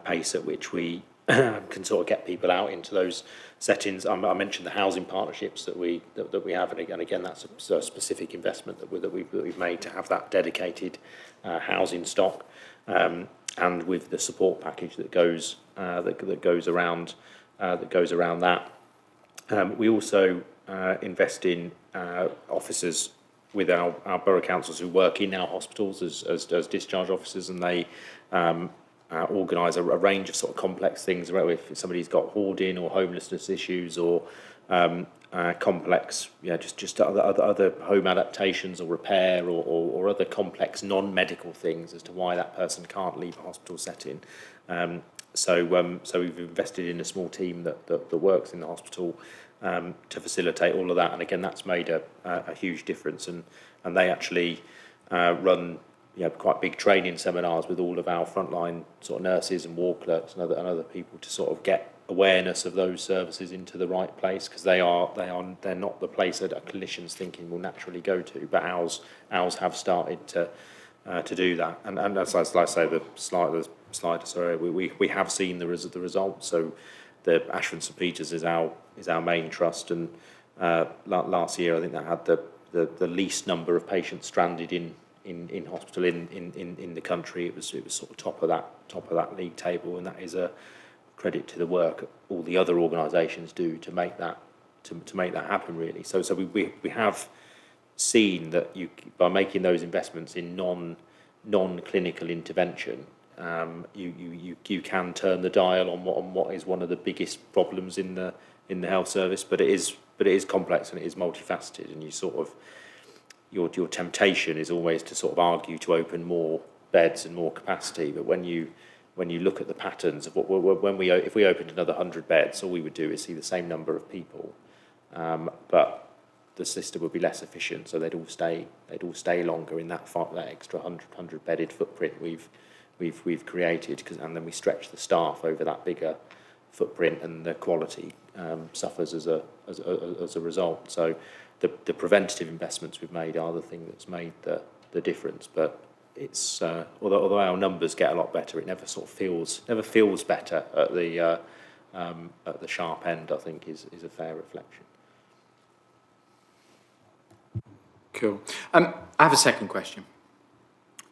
pace at which we can sort of get people out into those settings. I mentioned the housing partnerships that we have, and again that's a specific investment that we've made to have that dedicated housing stock, and with the support package that goes around that. We also invest in officers with our borough councils who work in our hospitals as discharge officers, and they organise a range of sort of complex things. If somebody's got hoarding or homelessness issues or complex, just other home adaptations or repair or other complex non-medical things as to why that person can't leave a hospital setting. So we've invested in a small team that works in the hospital to facilitate all of that. And again, that's made a huge difference. And they actually run quite big training seminars with all of our frontline sort of nurses and ward clerks and other people to sort of get awareness of those services into the right place, because they're not the place that a clinician's thinking will naturally go to, but ours have started to do that. And as I say, the slide, sorry, we have seen the results. So the Ashford St Peters is our main trust, and last year I think that had the least number of patients stranded in hospital in the country. It was sort of top of that league table, and that is a credit to the work all the other organisations do to make that happen, really. So we have seen that by making those investments in non-clinical intervention, you can turn the dial on what is one of the biggest problems in the health service, but it is complex and it is multifaceted, and you sort of your temptation is always to sort of argue to open more beds and more capacity, but when you look at the patterns of if we opened another 100 beds, all we would do is see the same number of people, but the system would be less efficient, so they'd all stay longer in that extra 100 bedded footprint we've created, and then we stretch the staff over that bigger footprint, and the quality suffers as a result. So the preventative investments we've made are the thing that's made the difference. But it's although our numbers get a lot better, it never feels better at the sharp end, I think is a fair reflection. Cool. I have a second question.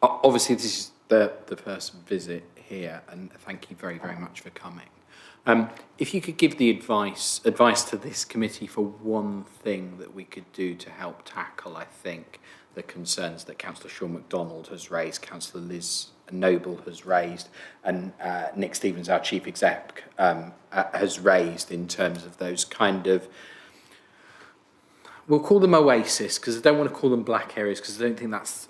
Obviously, this is the first visit here, and thank you very, very much for coming. If you could give the advice to this committee for one thing that we could do to help tackle, I think, the concerns that Councillor Sean MacDonald has raised, Councillor Liz Noble has raised, and Nick Stevens, our Chief Exec, has raised in terms of those kind of, we'll call them oasis, because I don't want to call them black areas, because I don't think that's,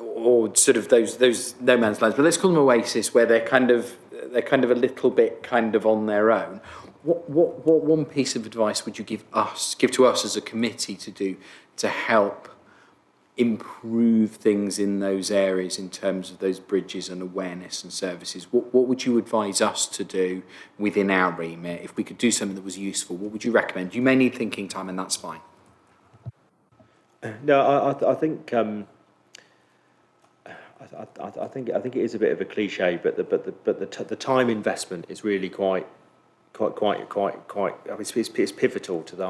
or sort of those no man's lands, but let's call them oasis, where they're kind of a little bit kind of on their own. What one piece of advice would you give to us as a committee to do to help improve things in those areas in terms of those bridges and awareness and services? What would you advise us to do within our remit? If we could do something that was useful, what would you recommend? You may need thinking time, and that's fine. No, I think I think it is a bit of a cliche, but the time investment is really quite. I mean, it's pivotal to the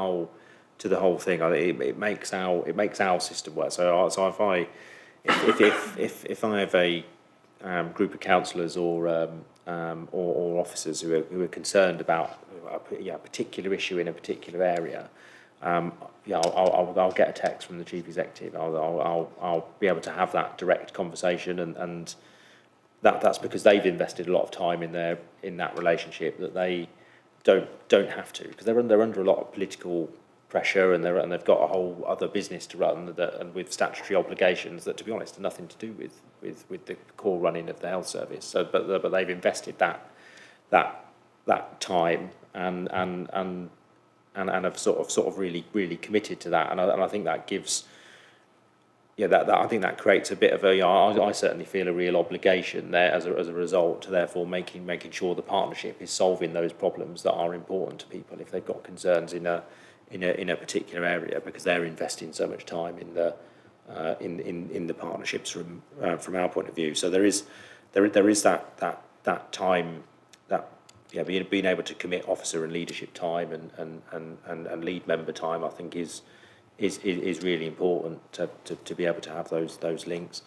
whole thing. I think it makes our system work. So if I have a group of councillors or officers who are concerned about a particular issue in a particular area, I'll get a text from the chief executive. I'll be able to have that direct conversation, and that's because they've invested a lot of time in that relationship that they don't have to, because they're under a lot of political pressure, and they've got a whole other business to run and with statutory obligations that, to be honest, are nothing to do with the core running of the health service. So, but they've invested that time and have sort of really committed to that, and I think that gives, I think that creates a bit of I certainly feel a real obligation there as a result to therefore making sure the partnership is solving those problems that are important to people if they've got concerns in a particular area, because they're investing so much time in the partnerships from our point of view. So there is that time, that being able to commit officer and leadership time and lead member time, I think is really important to be able to have those links.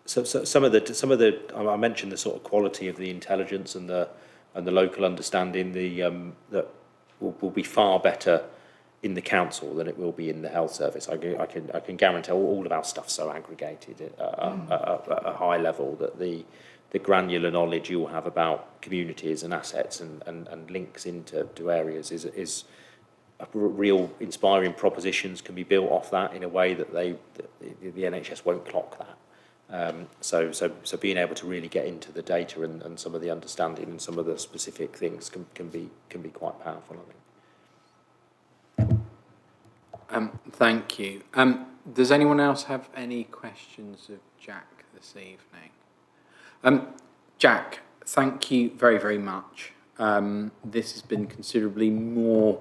So some of the I mentioned the sort of quality of the intelligence and the local understanding that will be far better in the council than it will be in the health service. I can guarantee all of our stuff's so aggregated at a high level that the the granular knowledge you'll have about communities and assets and links into areas is real inspiring propositions can be built off that in a way that the NHS won't clock that. So being able to really get into the data and some of the understanding and some of the specific things can be quite powerful, I think. Thank you. Does anyone else have any questions of Jack this evening? Jack, thank you very, very much. This has been considerably more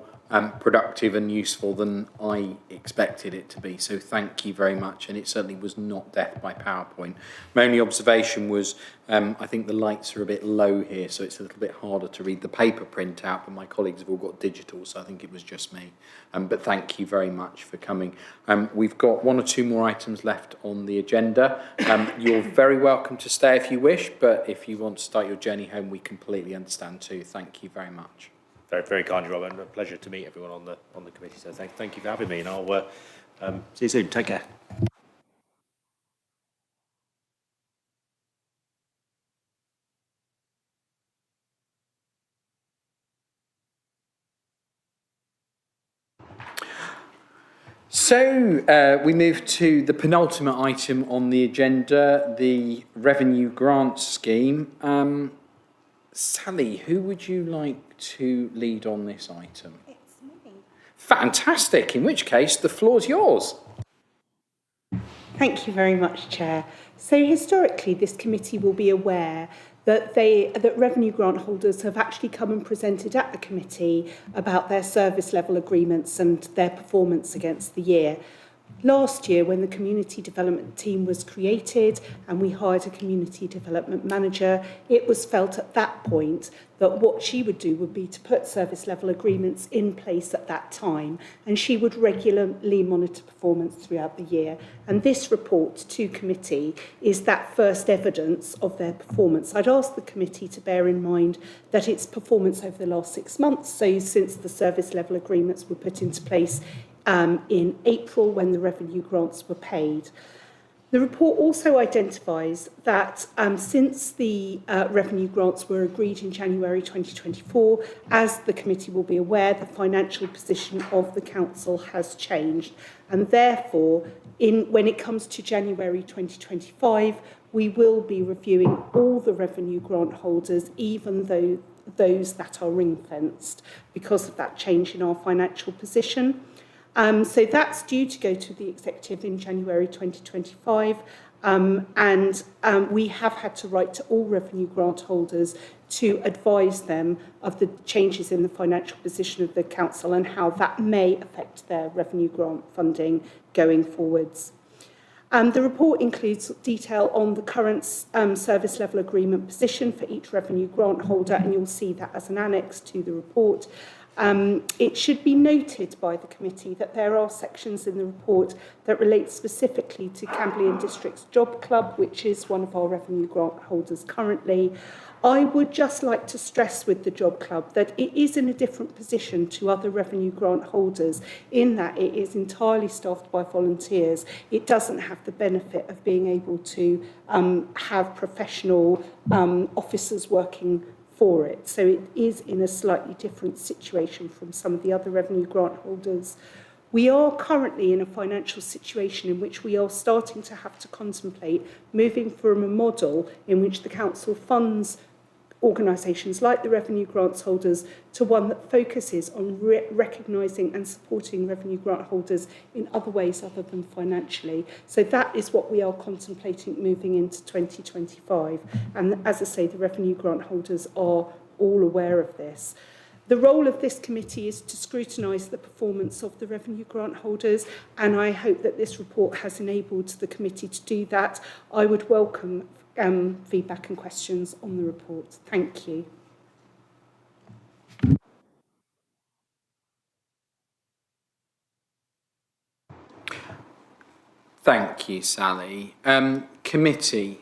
productive and useful than I expected it to be, so thank you very much, and it certainly was not death by PowerPoint. My only observation was I think the lights are a bit low here, so it's a little bit harder to read the paper printout, but my colleagues have all got digital, so I think it was just me. But thank you very much for coming. We've got 1 or 2 more items left on the agenda. You're very welcome to stay if you wish, but if you want to start your journey home, we completely understand too. Thank you very much. Very, very kind, Rob, and a pleasure to meet everyone on the committee. So thank you for having me, and I'll see you soon. Take care. So we move to the penultimate item on the agenda, the revenue grant scheme. Sally, who would you like to lead on this item? It's me. Fantastic, in which case the floor's yours. Thank you very much, Chair. So historically, this committee will be aware that revenue grant holders have actually come and presented at the committee about their service level agreements and their performance against the year. Last year, when the community development team was created and we hired a community development manager, it was felt at that point that what she would do would be to put service level agreements in place at that time, and she would regularly monitor performance throughout the year. And this report to committee is that first evidence of their performance. I'd ask the committee to bear in mind that it's performance over the last 6 months, so since the service level agreements were put into place in April when the revenue grants were paid. The report also identifies that since the revenue grants were agreed in January 2024, as the committee will be aware, the financial position of the council has changed, and therefore when it comes to January 2025, we will be reviewing all the revenue grant holders, even though those that are ring-fenced, because of that change in our financial position. So that's due to go to the executive in January 2025, and we have had to write to all revenue grant holders to advise them of the changes in the financial position of the council and how that may affect their revenue grant funding going forwards. The report includes detail on the current service level agreement position for each revenue grant holder, and you'll see that as an annex to the report. It should be noted by the committee that there are sections in the report that relate specifically to Camberley District's Job Club, which is one of our revenue grant holders currently. I would just like to stress with the Job Club that it is in a different position to other revenue grant holders in that it is entirely staffed by volunteers. It doesn't have the benefit of being able to have professional officers working for it. So it is in a slightly different situation from some of the other revenue grant holders. We are currently in a financial situation in which we are starting to have to contemplate moving from a model in which the council funds organisations like the revenue grants holders to one that focuses on recognising and supporting revenue grant holders in other ways other than financially. So that is what we are contemplating moving into 2025. And as I say, the revenue grant holders are all aware of this. The role of this committee is to scrutinise the performance of the revenue grant holders, and I hope that this report has enabled the committee to do that. I would welcome feedback and questions on the report. Thank you. Thank you, Sally. Committee,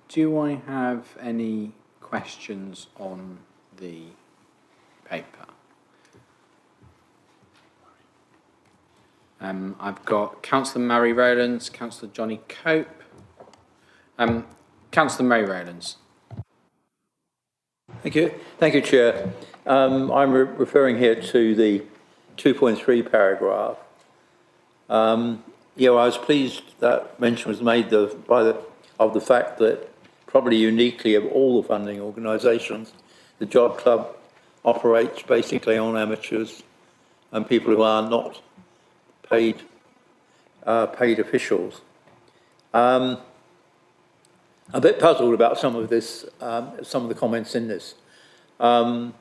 do I have any questions on the paper? I've got Councillor Murray Rowlands, Councillor Johnny Cope. Councillor Murray Rowlands. Thank you, Chair. I'm referring here to the 2.3 paragraph. Yeah, I was pleased that mention was made of the fact that probably uniquely of all the funding organisations, the Job Club operates basically on amateurs and people who are not paid officials. I'm a bit puzzled about some of this, some of the comments in this. The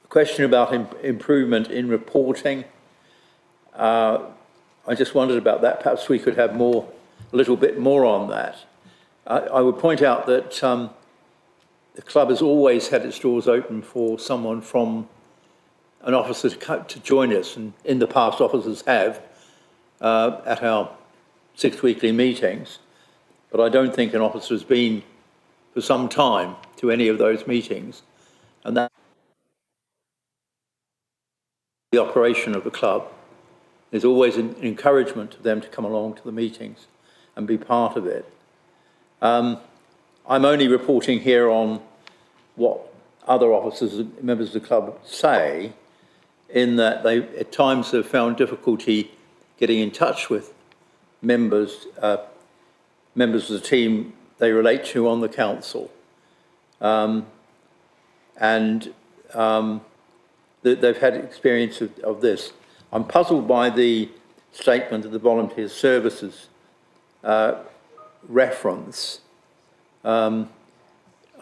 question about improvement in reporting. I just wondered about that. Perhaps we could have a little bit more on that. I would point out that the club has always had its doors open for someone from an officer to join us, and in the past officers have at our 6 weekly meetings, but I don't think an officer has been for some time to any of those meetings, and that the operation of the club. There's always an encouragement to them to come along to the meetings and be part of it. I'm only reporting here on what other officers and members of the club say, in that they at times have found difficulty getting in touch with members of the team they relate to on the council. They've had experience of this. I'm puzzled by the statement of the volunteer services reference. I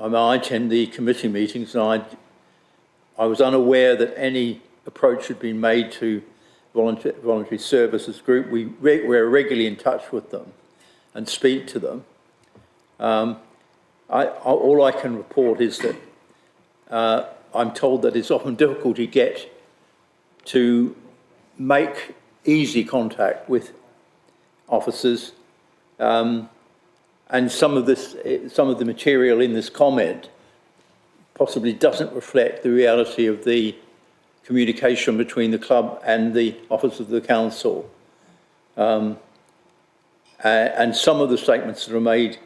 attend the committee meetings, and I was unaware that any approach had been made to voluntary services group. We're regularly in touch with them and speak to them. All I can report is that I'm told that it's often difficult to get to make easy contact with officers, and some of the material in this comment possibly doesn't reflect the reality of the communication between the club and the office of the council. And some of the statements that are made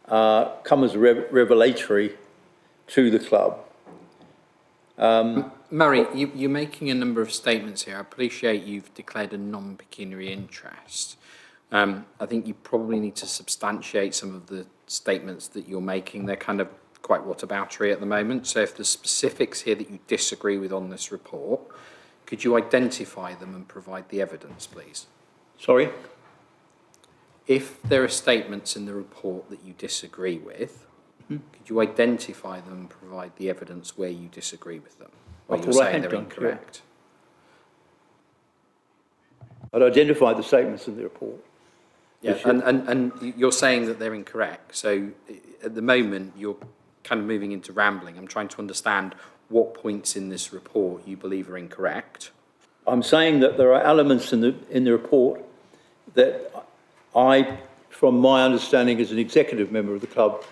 come as revelatory to the club. Murray, you're making a number of statements here. I appreciate you've declared a non-pecuniary interest. I think you probably need to substantiate some of the statements that you're making. They're kind of quite whataboutery at the moment. So if there's specifics here that you disagree with on this report, could you identify them and provide the evidence, please? Sorry? If there are statements in the report that you disagree with, could you identify them and provide the evidence where you disagree with them? Where you're saying they're incorrect? I'd identify the statements in the report. Yeah, and you're saying that they're incorrect. So at the moment, you're kind of moving into rambling. I'm trying to understand what points in this report you believe are incorrect. I'm saying that there are elements in the report that from my understanding as an executive member of the club,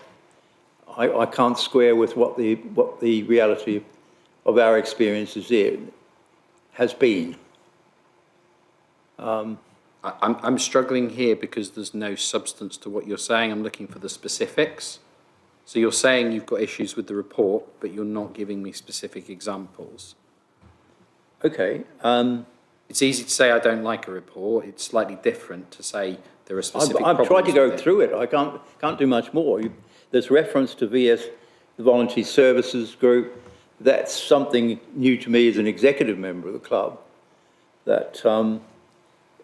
I can't square with what the reality of our experiences here has been. I'm struggling here because there's no substance to what you're saying. I'm looking for the specifics. So you're saying you've got issues with the report, but you're not giving me specific examples. Okay. It's easy to say I don't like a report. It's slightly different to say there are specific problems. I've tried to go through it. I can't do much more. There's reference to VS, the Voluntary Services Group. That's something new to me as an executive member of the club, that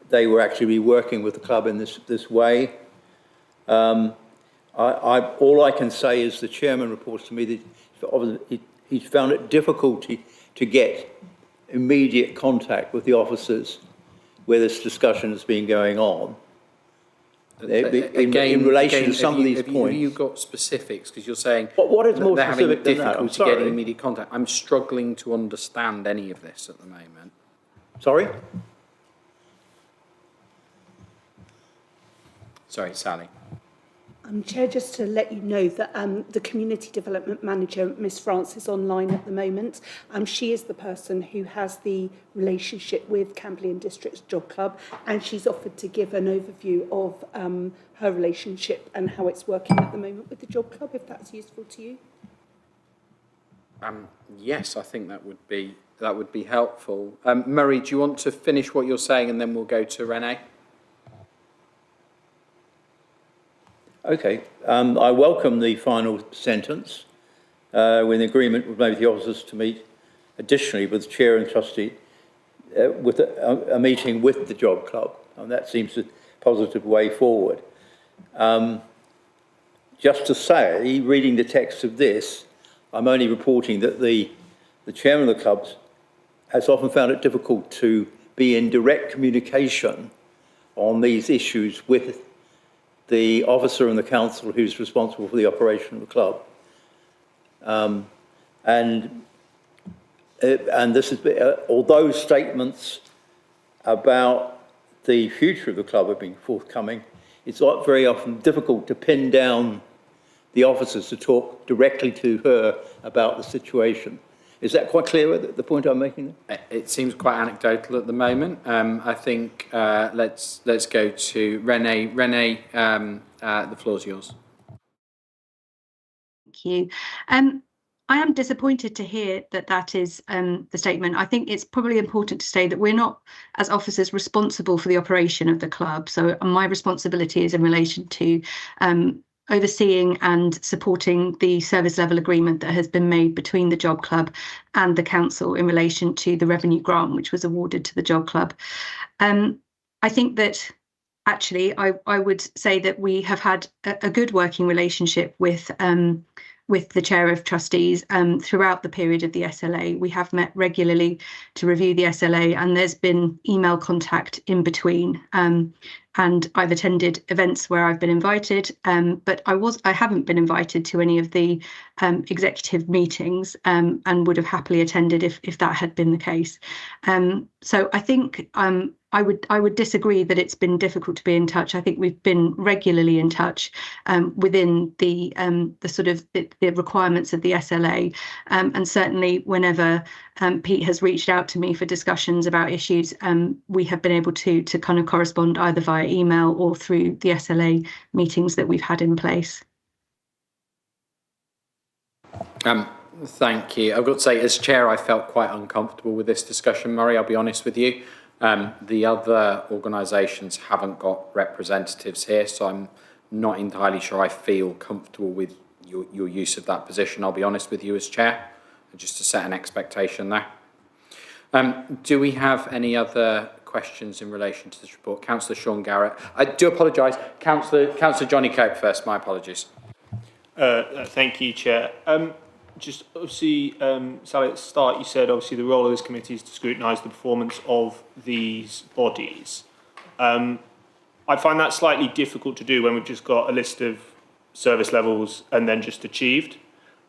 they were actually working with the club in this way. All I can say is the chairman reports to me that he's found it difficult to get immediate contact with the officers where this discussion has been going on. In relation to some of these points. Have you got specifics? Because you're saying what is more they're specific having than that? difficulty getting immediate contact. I'm struggling to understand any of this at the moment. Sorry? Sorry, Sally. Chair, just to let you know that the Community Development Manager, Miss France, is online at the moment. She is the person who has the relationship with Camberley District Job Club, and she's offered to give an overview of her relationship and how it's working at the moment with the Job Club, if that's useful to you. Yes, I think that would be helpful. Murray, do you want to finish what you're saying and then we'll go to Renee? Okay, I welcome the final sentence with agreement with maybe the officers to meet additionally with the chair and trustee with a meeting with the job club, and that seems a positive way forward. Just to say, reading the text of this, I'm only reporting that the chairman of the clubs has often found it difficult to be in direct communication on these issues with the officer and the council who's responsible for the operation of the club. And this is, although statements about the future of the club have been forthcoming, it's not very often difficult to pin down the officers to talk directly to her about the situation. Is that quite clear, the point I'm making? It seems quite anecdotal at the moment. I think let's go to Renee. Renee, the floor's yours. Thank you. I am disappointed to hear that is the statement. I think it's probably important to say that we're not, as officers, responsible for the operation of the club. So my responsibility is in relation to overseeing and supporting the service level agreement that has been made between the Job Club and the council in relation to the revenue grant which was awarded to the Job Club. I think that actually I would say that we have had a good working relationship with the Chair of Trustees throughout the period of the SLA. We have met regularly to review the SLA, and there's been email contact in between. And I've attended events where I've been invited, but I haven't been invited to any of the executive meetings, and would have happily attended if that had been the case. So I think I would disagree that it's been difficult to be in touch. I think we've been regularly in touch within the sort of the requirements of the SLA, and certainly whenever Pete has reached out to me for discussions about issues, we have been able to kind of correspond either via email or through the SLA meetings that we've had in place. Thank you. I've got to say, as chair, I felt quite uncomfortable with this discussion, Murray, I'll be honest with you. The other organisations haven't got representatives here, so I'm not entirely sure I feel comfortable with your use of that position, I'll be honest with you as chair, just to set an expectation there. Do we have any other questions in relation to this report? Councillor Sean Garrett. I do apologise. Councillor Johnny Cope first, my apologies. Thank you, Chair. Just obviously, Sally, at the start you said obviously the role of this committee is to scrutinise the performance of these bodies. I find that slightly difficult to do when we've just got a list of service levels and then just achieved.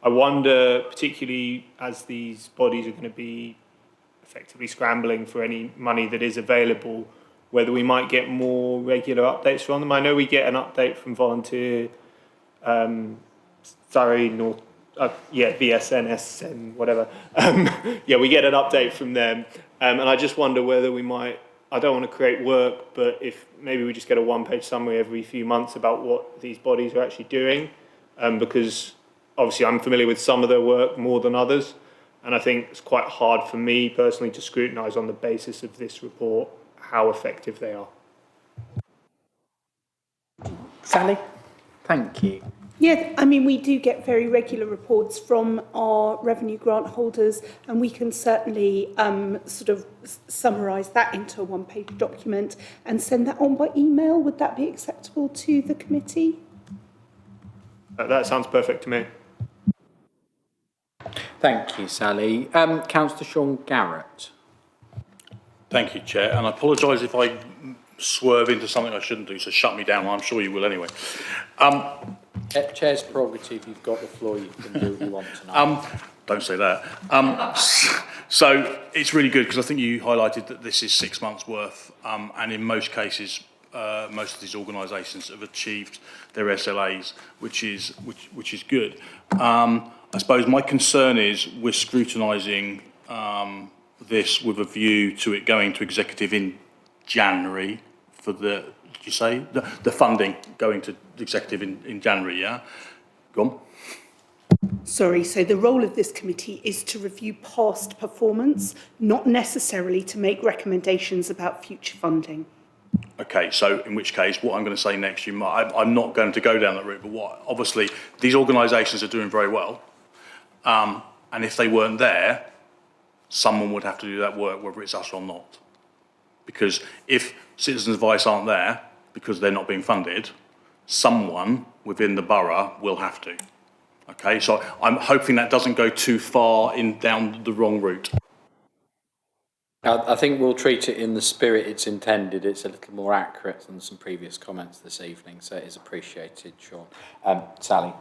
I wonder, particularly as these bodies are going to be effectively scrambling for any money that is available, whether we might get more regular updates from them. I know we get an update from Volunteer Surrey, North, VSN, SN, whatever. We get an update from them. And I just wonder whether we might, I don't want to create work, but if maybe we just get a one-page summary every few months about what these bodies are actually doing, because obviously I'm familiar with some of their work more than others. And I think it's quite hard for me personally to scrutinise on the basis of this report how effective they are. Sally? Thank you. Yeah, I mean, we do get very regular reports from our revenue grant holders, and we can certainly sort of summarise that into a one-page document and send that on by email. Would that be acceptable to the committee? That sounds perfect to me. Thank you, Sally. Councillor Sean Garrett. Thank you, Chair, and I apologise if I swerve into something I shouldn't do, so shut me down. I'm sure you will anyway. Chair's prerogative, you've got the floor, you can do what you want tonight. Don't say that. So it's really good because I think you highlighted that this is 6 months worth, and in most cases, most of these organisations have achieved their SLAs, which is good. I suppose my concern is we're scrutinising this with a view to it going to executive in January for the, did you say? The funding going to the executive in January, yeah? Go on. Sorry, so the role of this committee is to review past performance, not necessarily to make recommendations about future funding. Okay, so in which case, what I'm going to say next, I'm not going to go down that route, but obviously, these organisations are doing very well. And if they weren't there, someone would have to do that work, whether it's us or not. Because if Citizens Advice aren't there, because they're not being funded, someone within the borough will have to. Okay, so I'm hoping that doesn't go too far down the wrong route. I think we'll treat it in the spirit it's intended. It's a little more accurate than some previous comments this evening, so it is appreciated, Sean. Sally.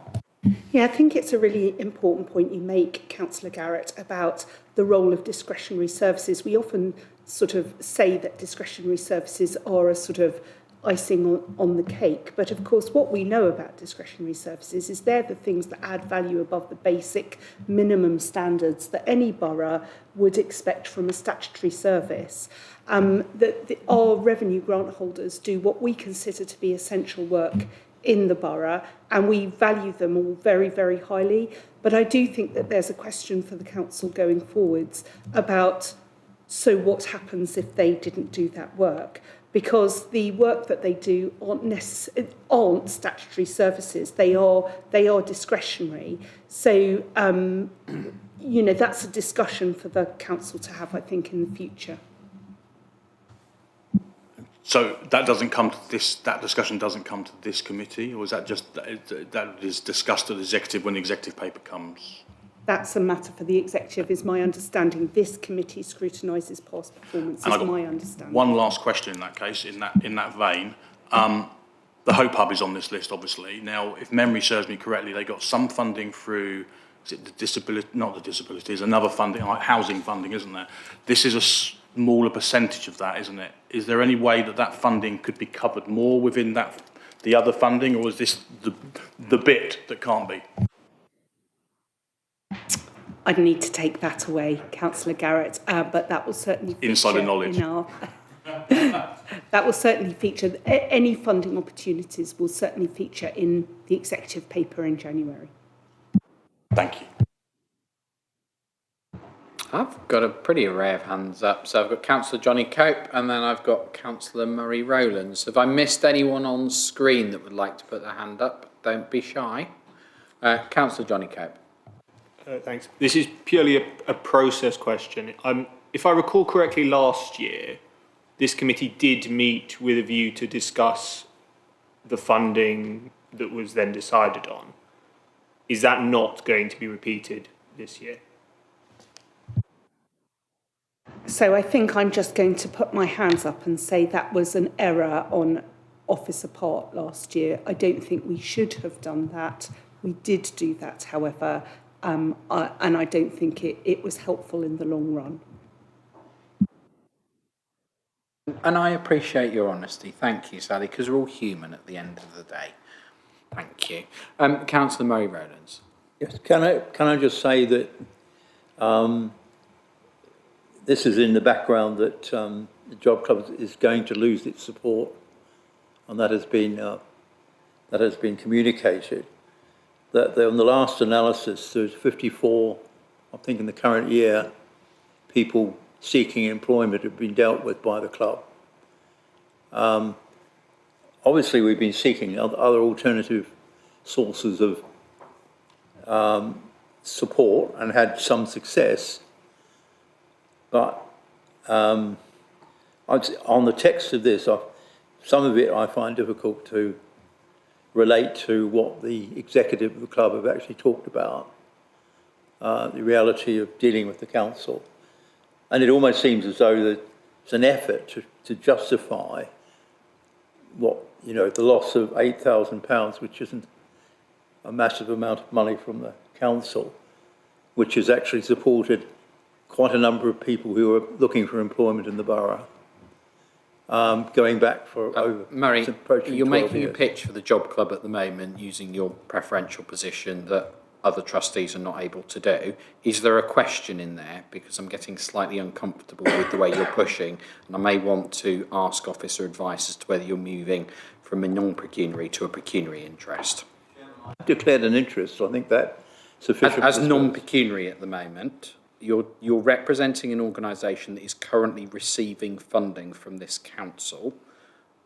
Yeah, I think it's a really important point you make, Councillor Garrett, about the role of discretionary services. We often sort of say that discretionary services are a sort of icing on the cake. But of course, what we know about discretionary services is they're the things that add value above the basic minimum standards that any borough would expect from a statutory service. Our revenue grant holders do what we consider to be essential work in the borough, and we value them all very, very highly. But I do think that there's a question for the council going forwards about, so what happens if they didn't do that work? Because the work that they do aren't statutory services, they are discretionary. So, you know, that's a discussion for the council to have, I think, in the future. So that doesn't come to this. That discussion doesn't come to this committee, or is that just that is discussed at the executive when the executive paper comes? That's a matter for the executive, is my understanding. This committee scrutinises past performance, is my understanding. One last question in that case, in that vein. The Hope Hub is on this list, obviously. Now, if memory serves me correctly, they got some funding through, is it the disability, not the disabilities, another funding, like housing funding, isn't there? This is a smaller percentage of that, isn't it? Is there any way that that funding could be covered more within that, the other funding, or is this the bit that can't be? I'd need to take that away, Councillor Garrett, but that will certainly feature insider knowledge. in our that will certainly feature. Any funding opportunities will certainly feature in the executive paper in January. Thank you. I've got a pretty array of hands up. So I've got Councillor Johnny Cope, and then I've got Councillor Murray Rowlands. Have I missed anyone on screen that would like to put their hand up? Don't be shy. Councillor Johnny Cope. Thanks. This is purely a process question. If I recall correctly, last year, this committee did meet with a view to discuss the funding that was then decided on. Is that not going to be repeated this year? So I think I'm just going to put my hands up and say that was an error on Officer part last year. I don't think we should have done that. We did do that, however, and I don't think it was helpful in the long run. And I appreciate your honesty. Thank you, Sally, because we're all human at the end of the day. Thank you. Councillor Murray Rowlands. Yes, can I just say that this is in the background that the Job Club is going to lose its support, and that has been communicated. That on the last analysis, there's 54, I think in the current year, people seeking employment have been dealt with by the club. Obviously, we've been seeking other alternative sources of support and had some success. But on the text of this, some of it I find difficult to relate to what the executive of the club have actually talked about, the reality of dealing with the council. And it almost seems as though there's an effort to justify what, you know, the loss of £8,000, which isn't a massive amount of money from the council, which has actually supported quite a number of people who are looking for employment in the borough, going back for over Murray, you're making years. a pitch for the Job Club at the moment using your preferential position that other trustees are not able to do. Is there a question in there? Because I'm getting slightly uncomfortable with the way you're pushing, and I may want to ask officer advice as to whether you're moving from a non-pecuniary to a pecuniary interest. I've declared an interest. I think that sufficient. As non-pecuniary at the moment, you're representing an organisation that is currently receiving funding from this council.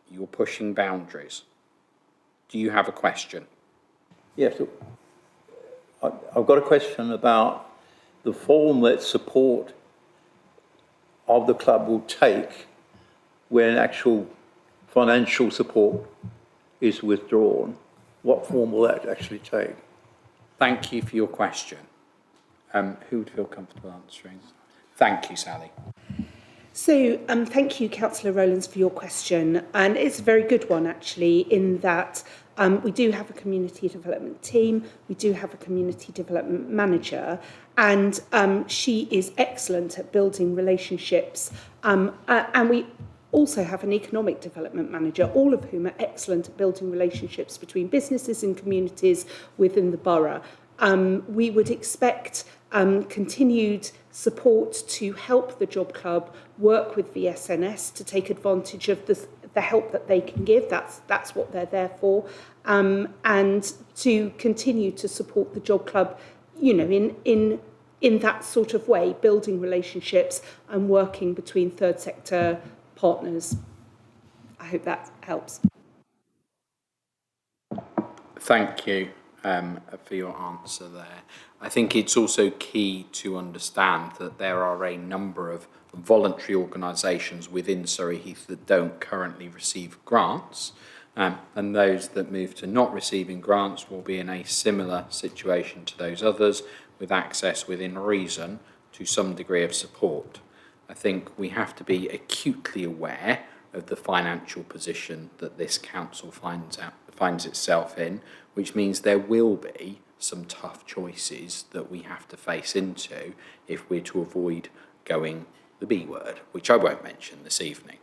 You're pushing boundaries. Do you have a question? Yes, I've got a question about the form that support of the club will take when actual financial support is withdrawn. What form will that actually take? Thank you for your question. Who would feel comfortable answering? Thank you, Sally. So thank you, Councillor Rowlands, for your question. And it's a very good one, actually, in that we do have a community development team, we do have a community development manager, and she is excellent at building relationships. And we also have an economic development manager, all of whom are excellent at building relationships between businesses and communities within the borough. We would expect continued support to help the Job Club work with the SNS to take advantage of the help that they can give. That's what they're there for, and to continue to support the Job Club, you know, in that sort of way, building relationships and working between third sector partners. I hope that helps. Thank you for your answer there. I think it's also key to understand that there are a number of voluntary organisations within Surrey Heath that don't currently receive grants, and those that move to not receiving grants will be in a similar situation to those others, with access within reason to some degree of support. I think we have to be acutely aware of the financial position that this council finds itself in, which means there will be some tough choices that we have to face into if we're to avoid going the B word, which I won't mention this evening.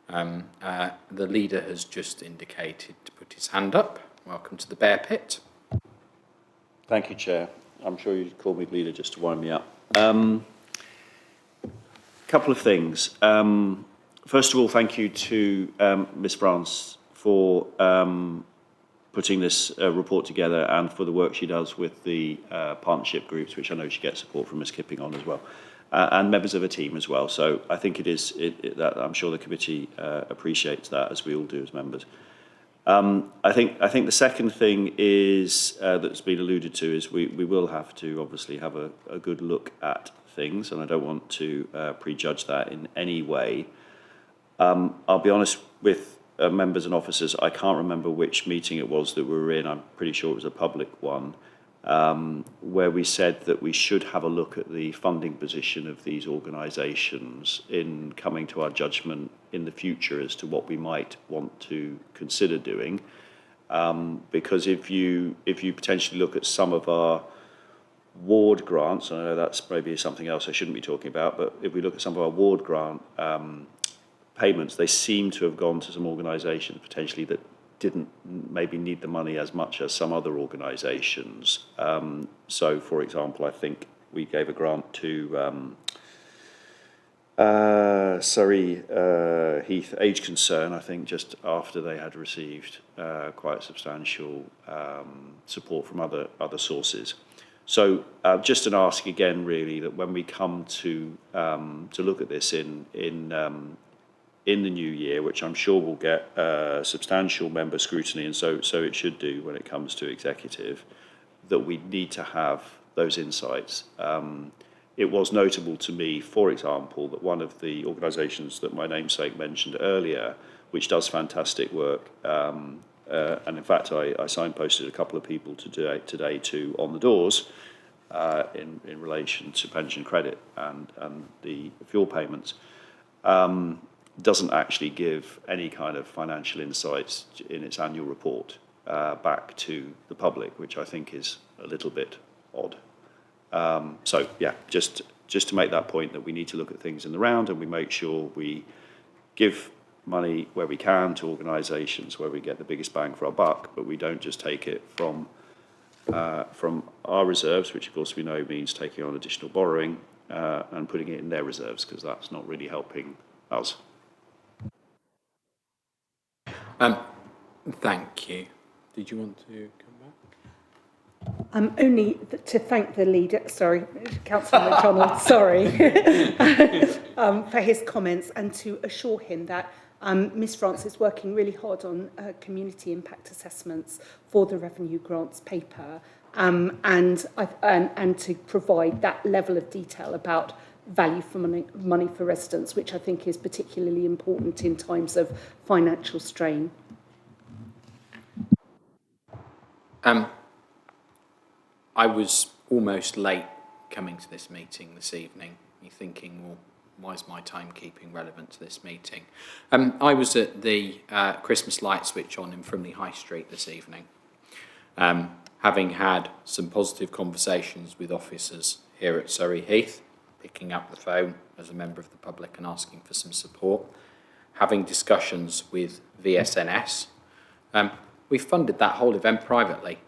The leader has just indicated to put his hand up. Welcome to the Bear Pit. Thank you, Chair. I'm sure you called me leader just to wind me up. Couple of things. First of all, thank you to Ms France for putting this report together and for the work she does with the partnership groups, which I know she gets support from Ms Kipping on as well, and members of her team as well. So I think that I'm sure the committee appreciates that, as we all do as members. I think the second thing is that's been alluded to is we will have to obviously have a good look at things, and I don't want to prejudge that in any way. I'll be honest with members and officers, I can't remember which meeting it was that we were in. I'm pretty sure it was a public one, where we said that we should have a look at the funding position of these organisations in coming to our judgment in the future as to what we might want to consider doing. Because if you potentially look at some of our ward grants, I know that's maybe something else I shouldn't be talking about, but if we look at some of our ward grant payments, they seem to have gone to some organisations potentially that didn't maybe need the money as much as some other organisations. So, for example, I think we gave a grant to Surrey Heath Age Concern, I think, just after they had received quite substantial support from other sources. So, just an ask again, really, that when we come to look at this in the new year, which I'm sure will get substantial member scrutiny, and so it should do when it comes to executive, that we need to have those insights. It was notable to me, for example, that one of the organisations that my namesake mentioned earlier, which does fantastic work, and in fact I signposted a couple of people today to On the Doors in relation to pension credit and the fuel payments, doesn't actually give any kind of financial insights in its annual report back to the public, which I think is a little bit odd. So yeah, just to make that point, that we need to look at things in the round and we make sure we give money where we can to organisations where we get the biggest bang for our buck, but we don't just take it from our reserves, which of course we know means taking on additional borrowing and putting it in their reserves, because that's not really helping us. Thank you. Did you want to come back? Only to thank the leader, sorry, Councillor McDonald, sorry, for his comments, and to assure him that Ms France is working really hard on community impact assessments for the revenue grants paper, and to provide that level of detail about value for money for residents, which I think is particularly important in times of financial strain. I was almost late coming to this meeting this evening. You're thinking, well, why is my timekeeping relevant to this meeting? I was at the Christmas light switch on in Frimley High Street this evening, having had some positive conversations with officers here at Surrey Heath, picking up the phone as a member of the public and asking for some support, having discussions with VSNS. We funded that whole event privately.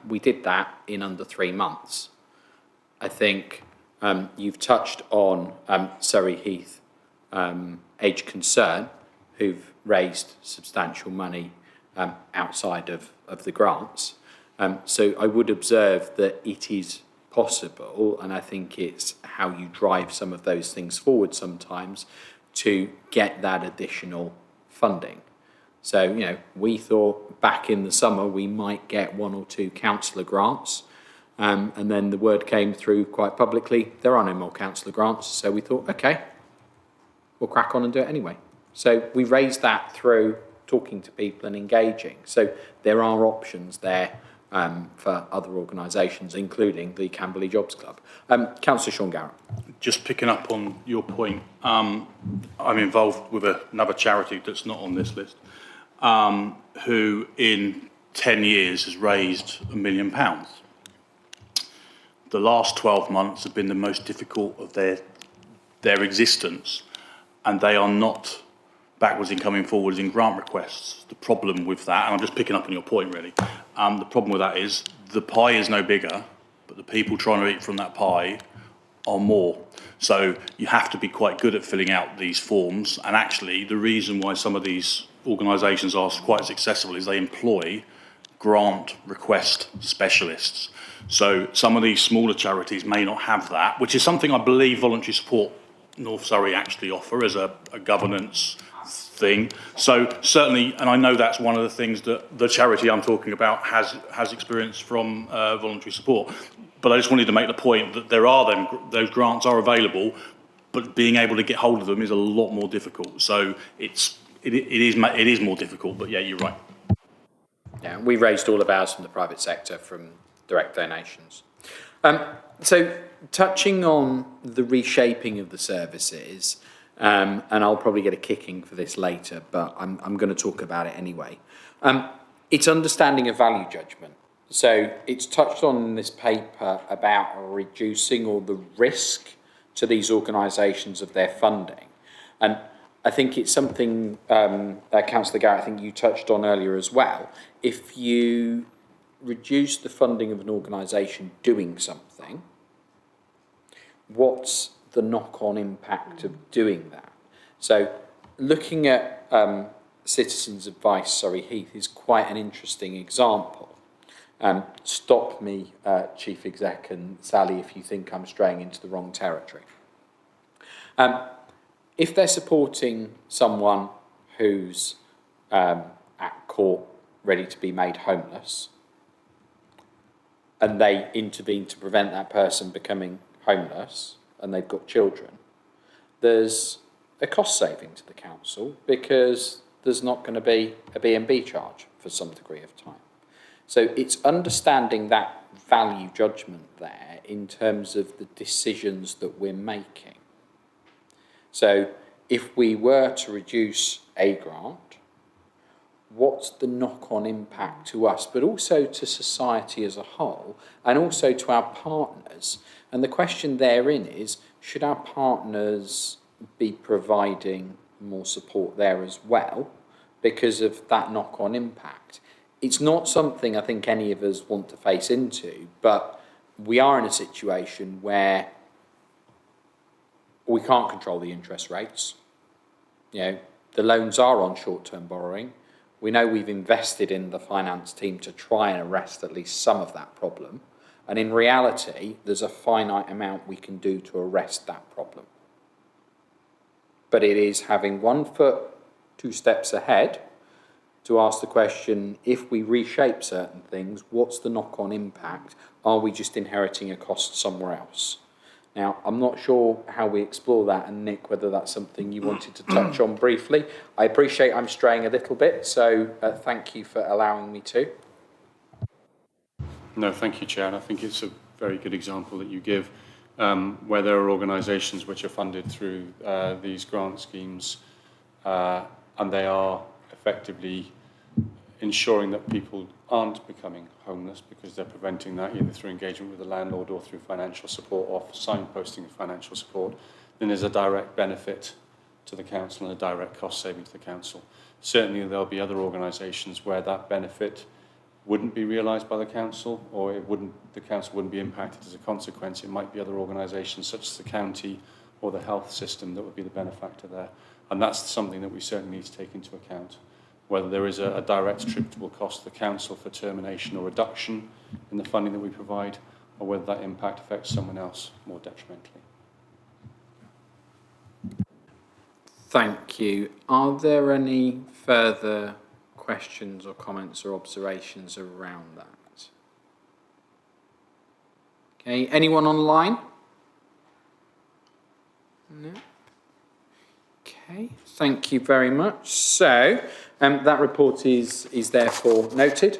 We did that in under 3 months. I think you've touched on Surrey Heath Age Concern, who've raised substantial money outside of the grants. So I would observe that it is possible, and I think it's how you drive some of those things forward sometimes to get that additional funding. So, you know, we thought back in the summer we might get 1 or 2 councillor grants, and then the word came through quite publicly, there are no more councillor grants, so we thought, okay, we'll crack on and do it anyway. So we raised that through talking to people and engaging. So there are options there for other organisations, including the Camberley Jobs Club. Councillor Sean Garrett. Just picking up on your point, I'm involved with another charity that's not on this list, who in 10 years has raised £1 million. The last 12 months have been the most difficult of their existence, and they are not backwards in coming forwards in grant requests. The problem with that, and I'm just picking up on your point really, the problem with that is the pie is no bigger, but the people trying to eat from that pie are more. So you have to be quite good at filling out these forms, and actually the reason why some of these organisations are quite successful is they employ grant request specialists. So some of these smaller charities may not have that, which is something I believe Voluntary Support North Surrey actually offer as a governance thing. So certainly, and I know that's one of the things that the charity I'm talking about has experienced from voluntary support. But I just wanted to make the point that there are those grants are available, but being able to get hold of them is a lot more difficult. So it is more difficult. But yeah, you're right. Yeah, we raised all of ours from the private sector from direct donations. So touching on the reshaping of the services, and I'll probably get a kicking for this later, but I'm going to talk about it anyway. It's understanding a value judgment. So it's touched on in this paper about reducing all the risk to these organisations of their funding. And I think it's something, Councillor Garrett, I think you touched on earlier as well. If you reduce the funding of an organisation doing something, what's the knock-on impact of doing that? So looking at Citizens Advice Surrey Heath is quite an interesting example. Stop me, Chief Exec and Sally, if you think I'm straying into the wrong territory. If they're supporting someone who's at court ready to be made homeless, and they intervene to prevent that person becoming homeless, and they've got children, there's a cost saving to the council because there's not going to be a B&B charge for some degree of time. So it's understanding that value judgment there in terms of the decisions that we're making. So if we were to reduce a grant, what's the knock-on impact to us, but also to society as a whole, and also to our partners? And the question therein is, should our partners be providing more support there as well because of that knock-on impact? It's not something I think any of us want to face into, but we are in a situation where we can't control the interest rates. You know, the loans are on short-term borrowing. We know we've invested in the finance team to try and arrest at least some of that problem. And in reality, there's a finite amount we can do to arrest that problem. But it is having 1 foot, 2 steps ahead to ask the question, if we reshape certain things, what's the knock-on impact? Are we just inheriting a cost somewhere else? Now, I'm not sure how we explore that, and Nick, whether that's something you wanted to touch on briefly. I appreciate I'm straying a little bit, so thank you for allowing me to. No, thank you, Chair. And I think it's a very good example that you give, where there are organisations which are funded through these grant schemes, and they are effectively ensuring that people aren't becoming homeless because they're preventing that either through engagement with the landlord or through financial support or signposting of financial support. Then there's a direct benefit to the council and a direct cost saving to the council. Certainly there'll be other organisations where that benefit wouldn't be realised by the council, or the council wouldn't be impacted as a consequence. It might be other organisations such as the county or the health system that would be the benefactor there. And that's something that we certainly need to take into account, whether there is a direct attributable cost to the council for termination or reduction in the funding that we provide, or whether that impact affects someone else more detrimentally. Thank you. Are there any further questions or comments or observations around that? Okay, anyone online? No. Okay, thank you very much. So that report is therefore noted.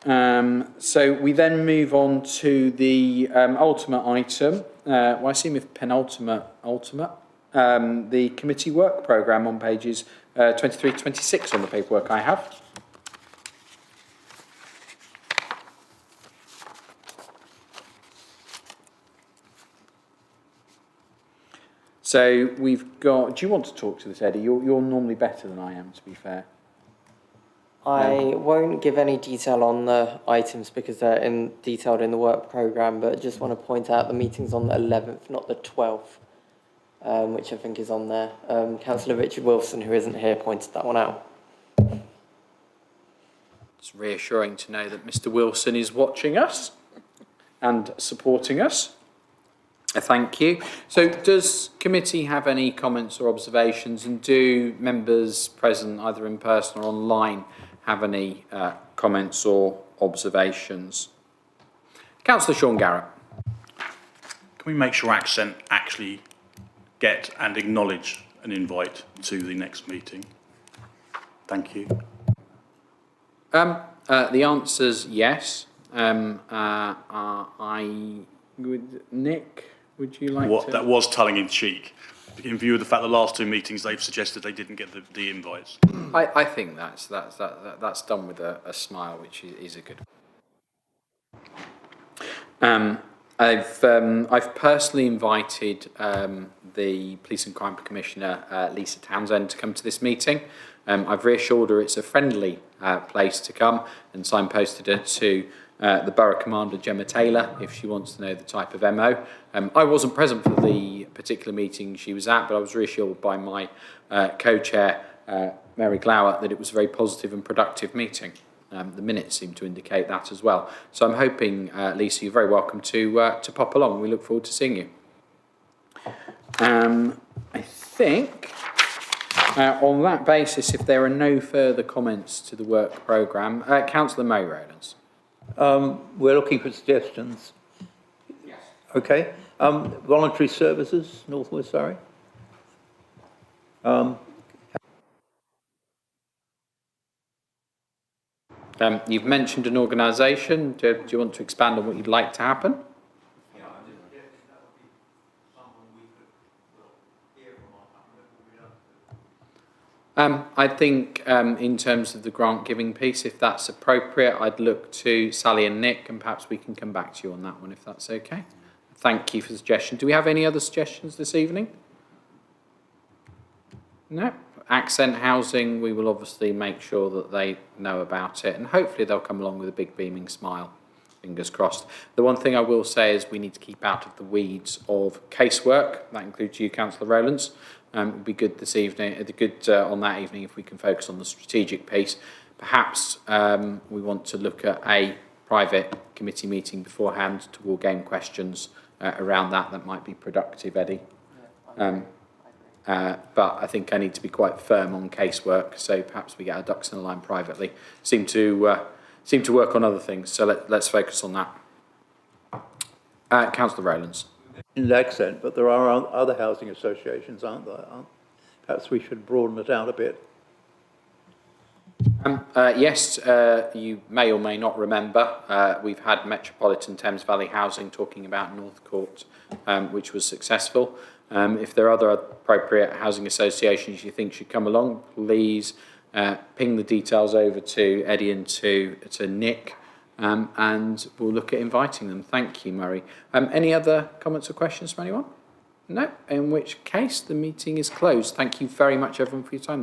So we then move on to the ultimate item. Well, I assume if penultimate, the committee work programme on pages 23 to 26 on the paperwork I have. So we've got, do you want to talk to this, Eddie? You're normally better than I am, to be fair. I won't give any detail on the items because they're detailed in the work programme, but just want to point out the meeting's on the 11th, not the 12th, which I think is on there. Councillor Richard Wilson, who isn't here, pointed that one out. It's reassuring to know that Mr. Wilson is watching us and supporting us. Thank you. So does committee have any comments or observations, and do members present either in person or online have any comments or observations? Councillor Sean Garrett. Can we make sure Accent actually get and acknowledge an invite to the next meeting? Thank you. The answer's yes. Nick, would you like to? That was tongue in cheek. In view of the fact the last 2 meetings they've suggested they didn't get the invites. I think that's done with a smile, which is a good. I've personally invited the Police and Crime Commissioner Lisa Townsend to come to this meeting. I've reassured her it's a friendly place to come and signposted her to the Borough Commander Gemma Taylor if she wants to know the type of MO. I wasn't present for the particular meeting she was at, but I was reassured by my co-chair Mary Glower that it was a very positive and productive meeting. The minutes seem to indicate that as well. So I'm hoping, Lisa, you're very welcome to pop along. We look forward to seeing you. I think on that basis, if there are no further comments to the work programme, Councillor May Rowlands. We're looking for suggestions. Yes. Okay. Voluntary services, North West Surrey. You've mentioned an organisation. Do you want to expand on what you'd like to happen? I think in terms of the grant giving piece, if that's appropriate, I'd look to Sally and Nick, and perhaps we can come back to you on that one if that's okay. Thank you for the suggestion. Do we have any other suggestions this evening? No. Accent Housing, we will obviously make sure that they know about it, and hopefully they'll come along with a big beaming smile. Fingers crossed. The one thing I will say is we need to keep out of the weeds of casework. That includes you, Councillor Rowlands. It would be good this evening, on that evening if we can focus on the strategic piece. Perhaps we want to look at a private committee meeting beforehand to war game questions around that. That might be productive, Eddie. But I think I need to be quite firm on casework, so perhaps we get our ducks in a line privately. Seem to work on other things, so let's focus on that. Councillor Rowlands. In accent, but there are other housing associations, aren't there? Perhaps we should broaden it out a bit. Yes, you may or may not remember, we've had Metropolitan Thames Valley Housing talking about Northcourt, which was successful. If there are other appropriate housing associations you think should come along, please ping the details over to Eddie and to Nick, and we'll look at inviting them. Thank you, Murray. Any other comments or questions from anyone? No, in which case the meeting is closed. Thank you very much, everyone, for your time.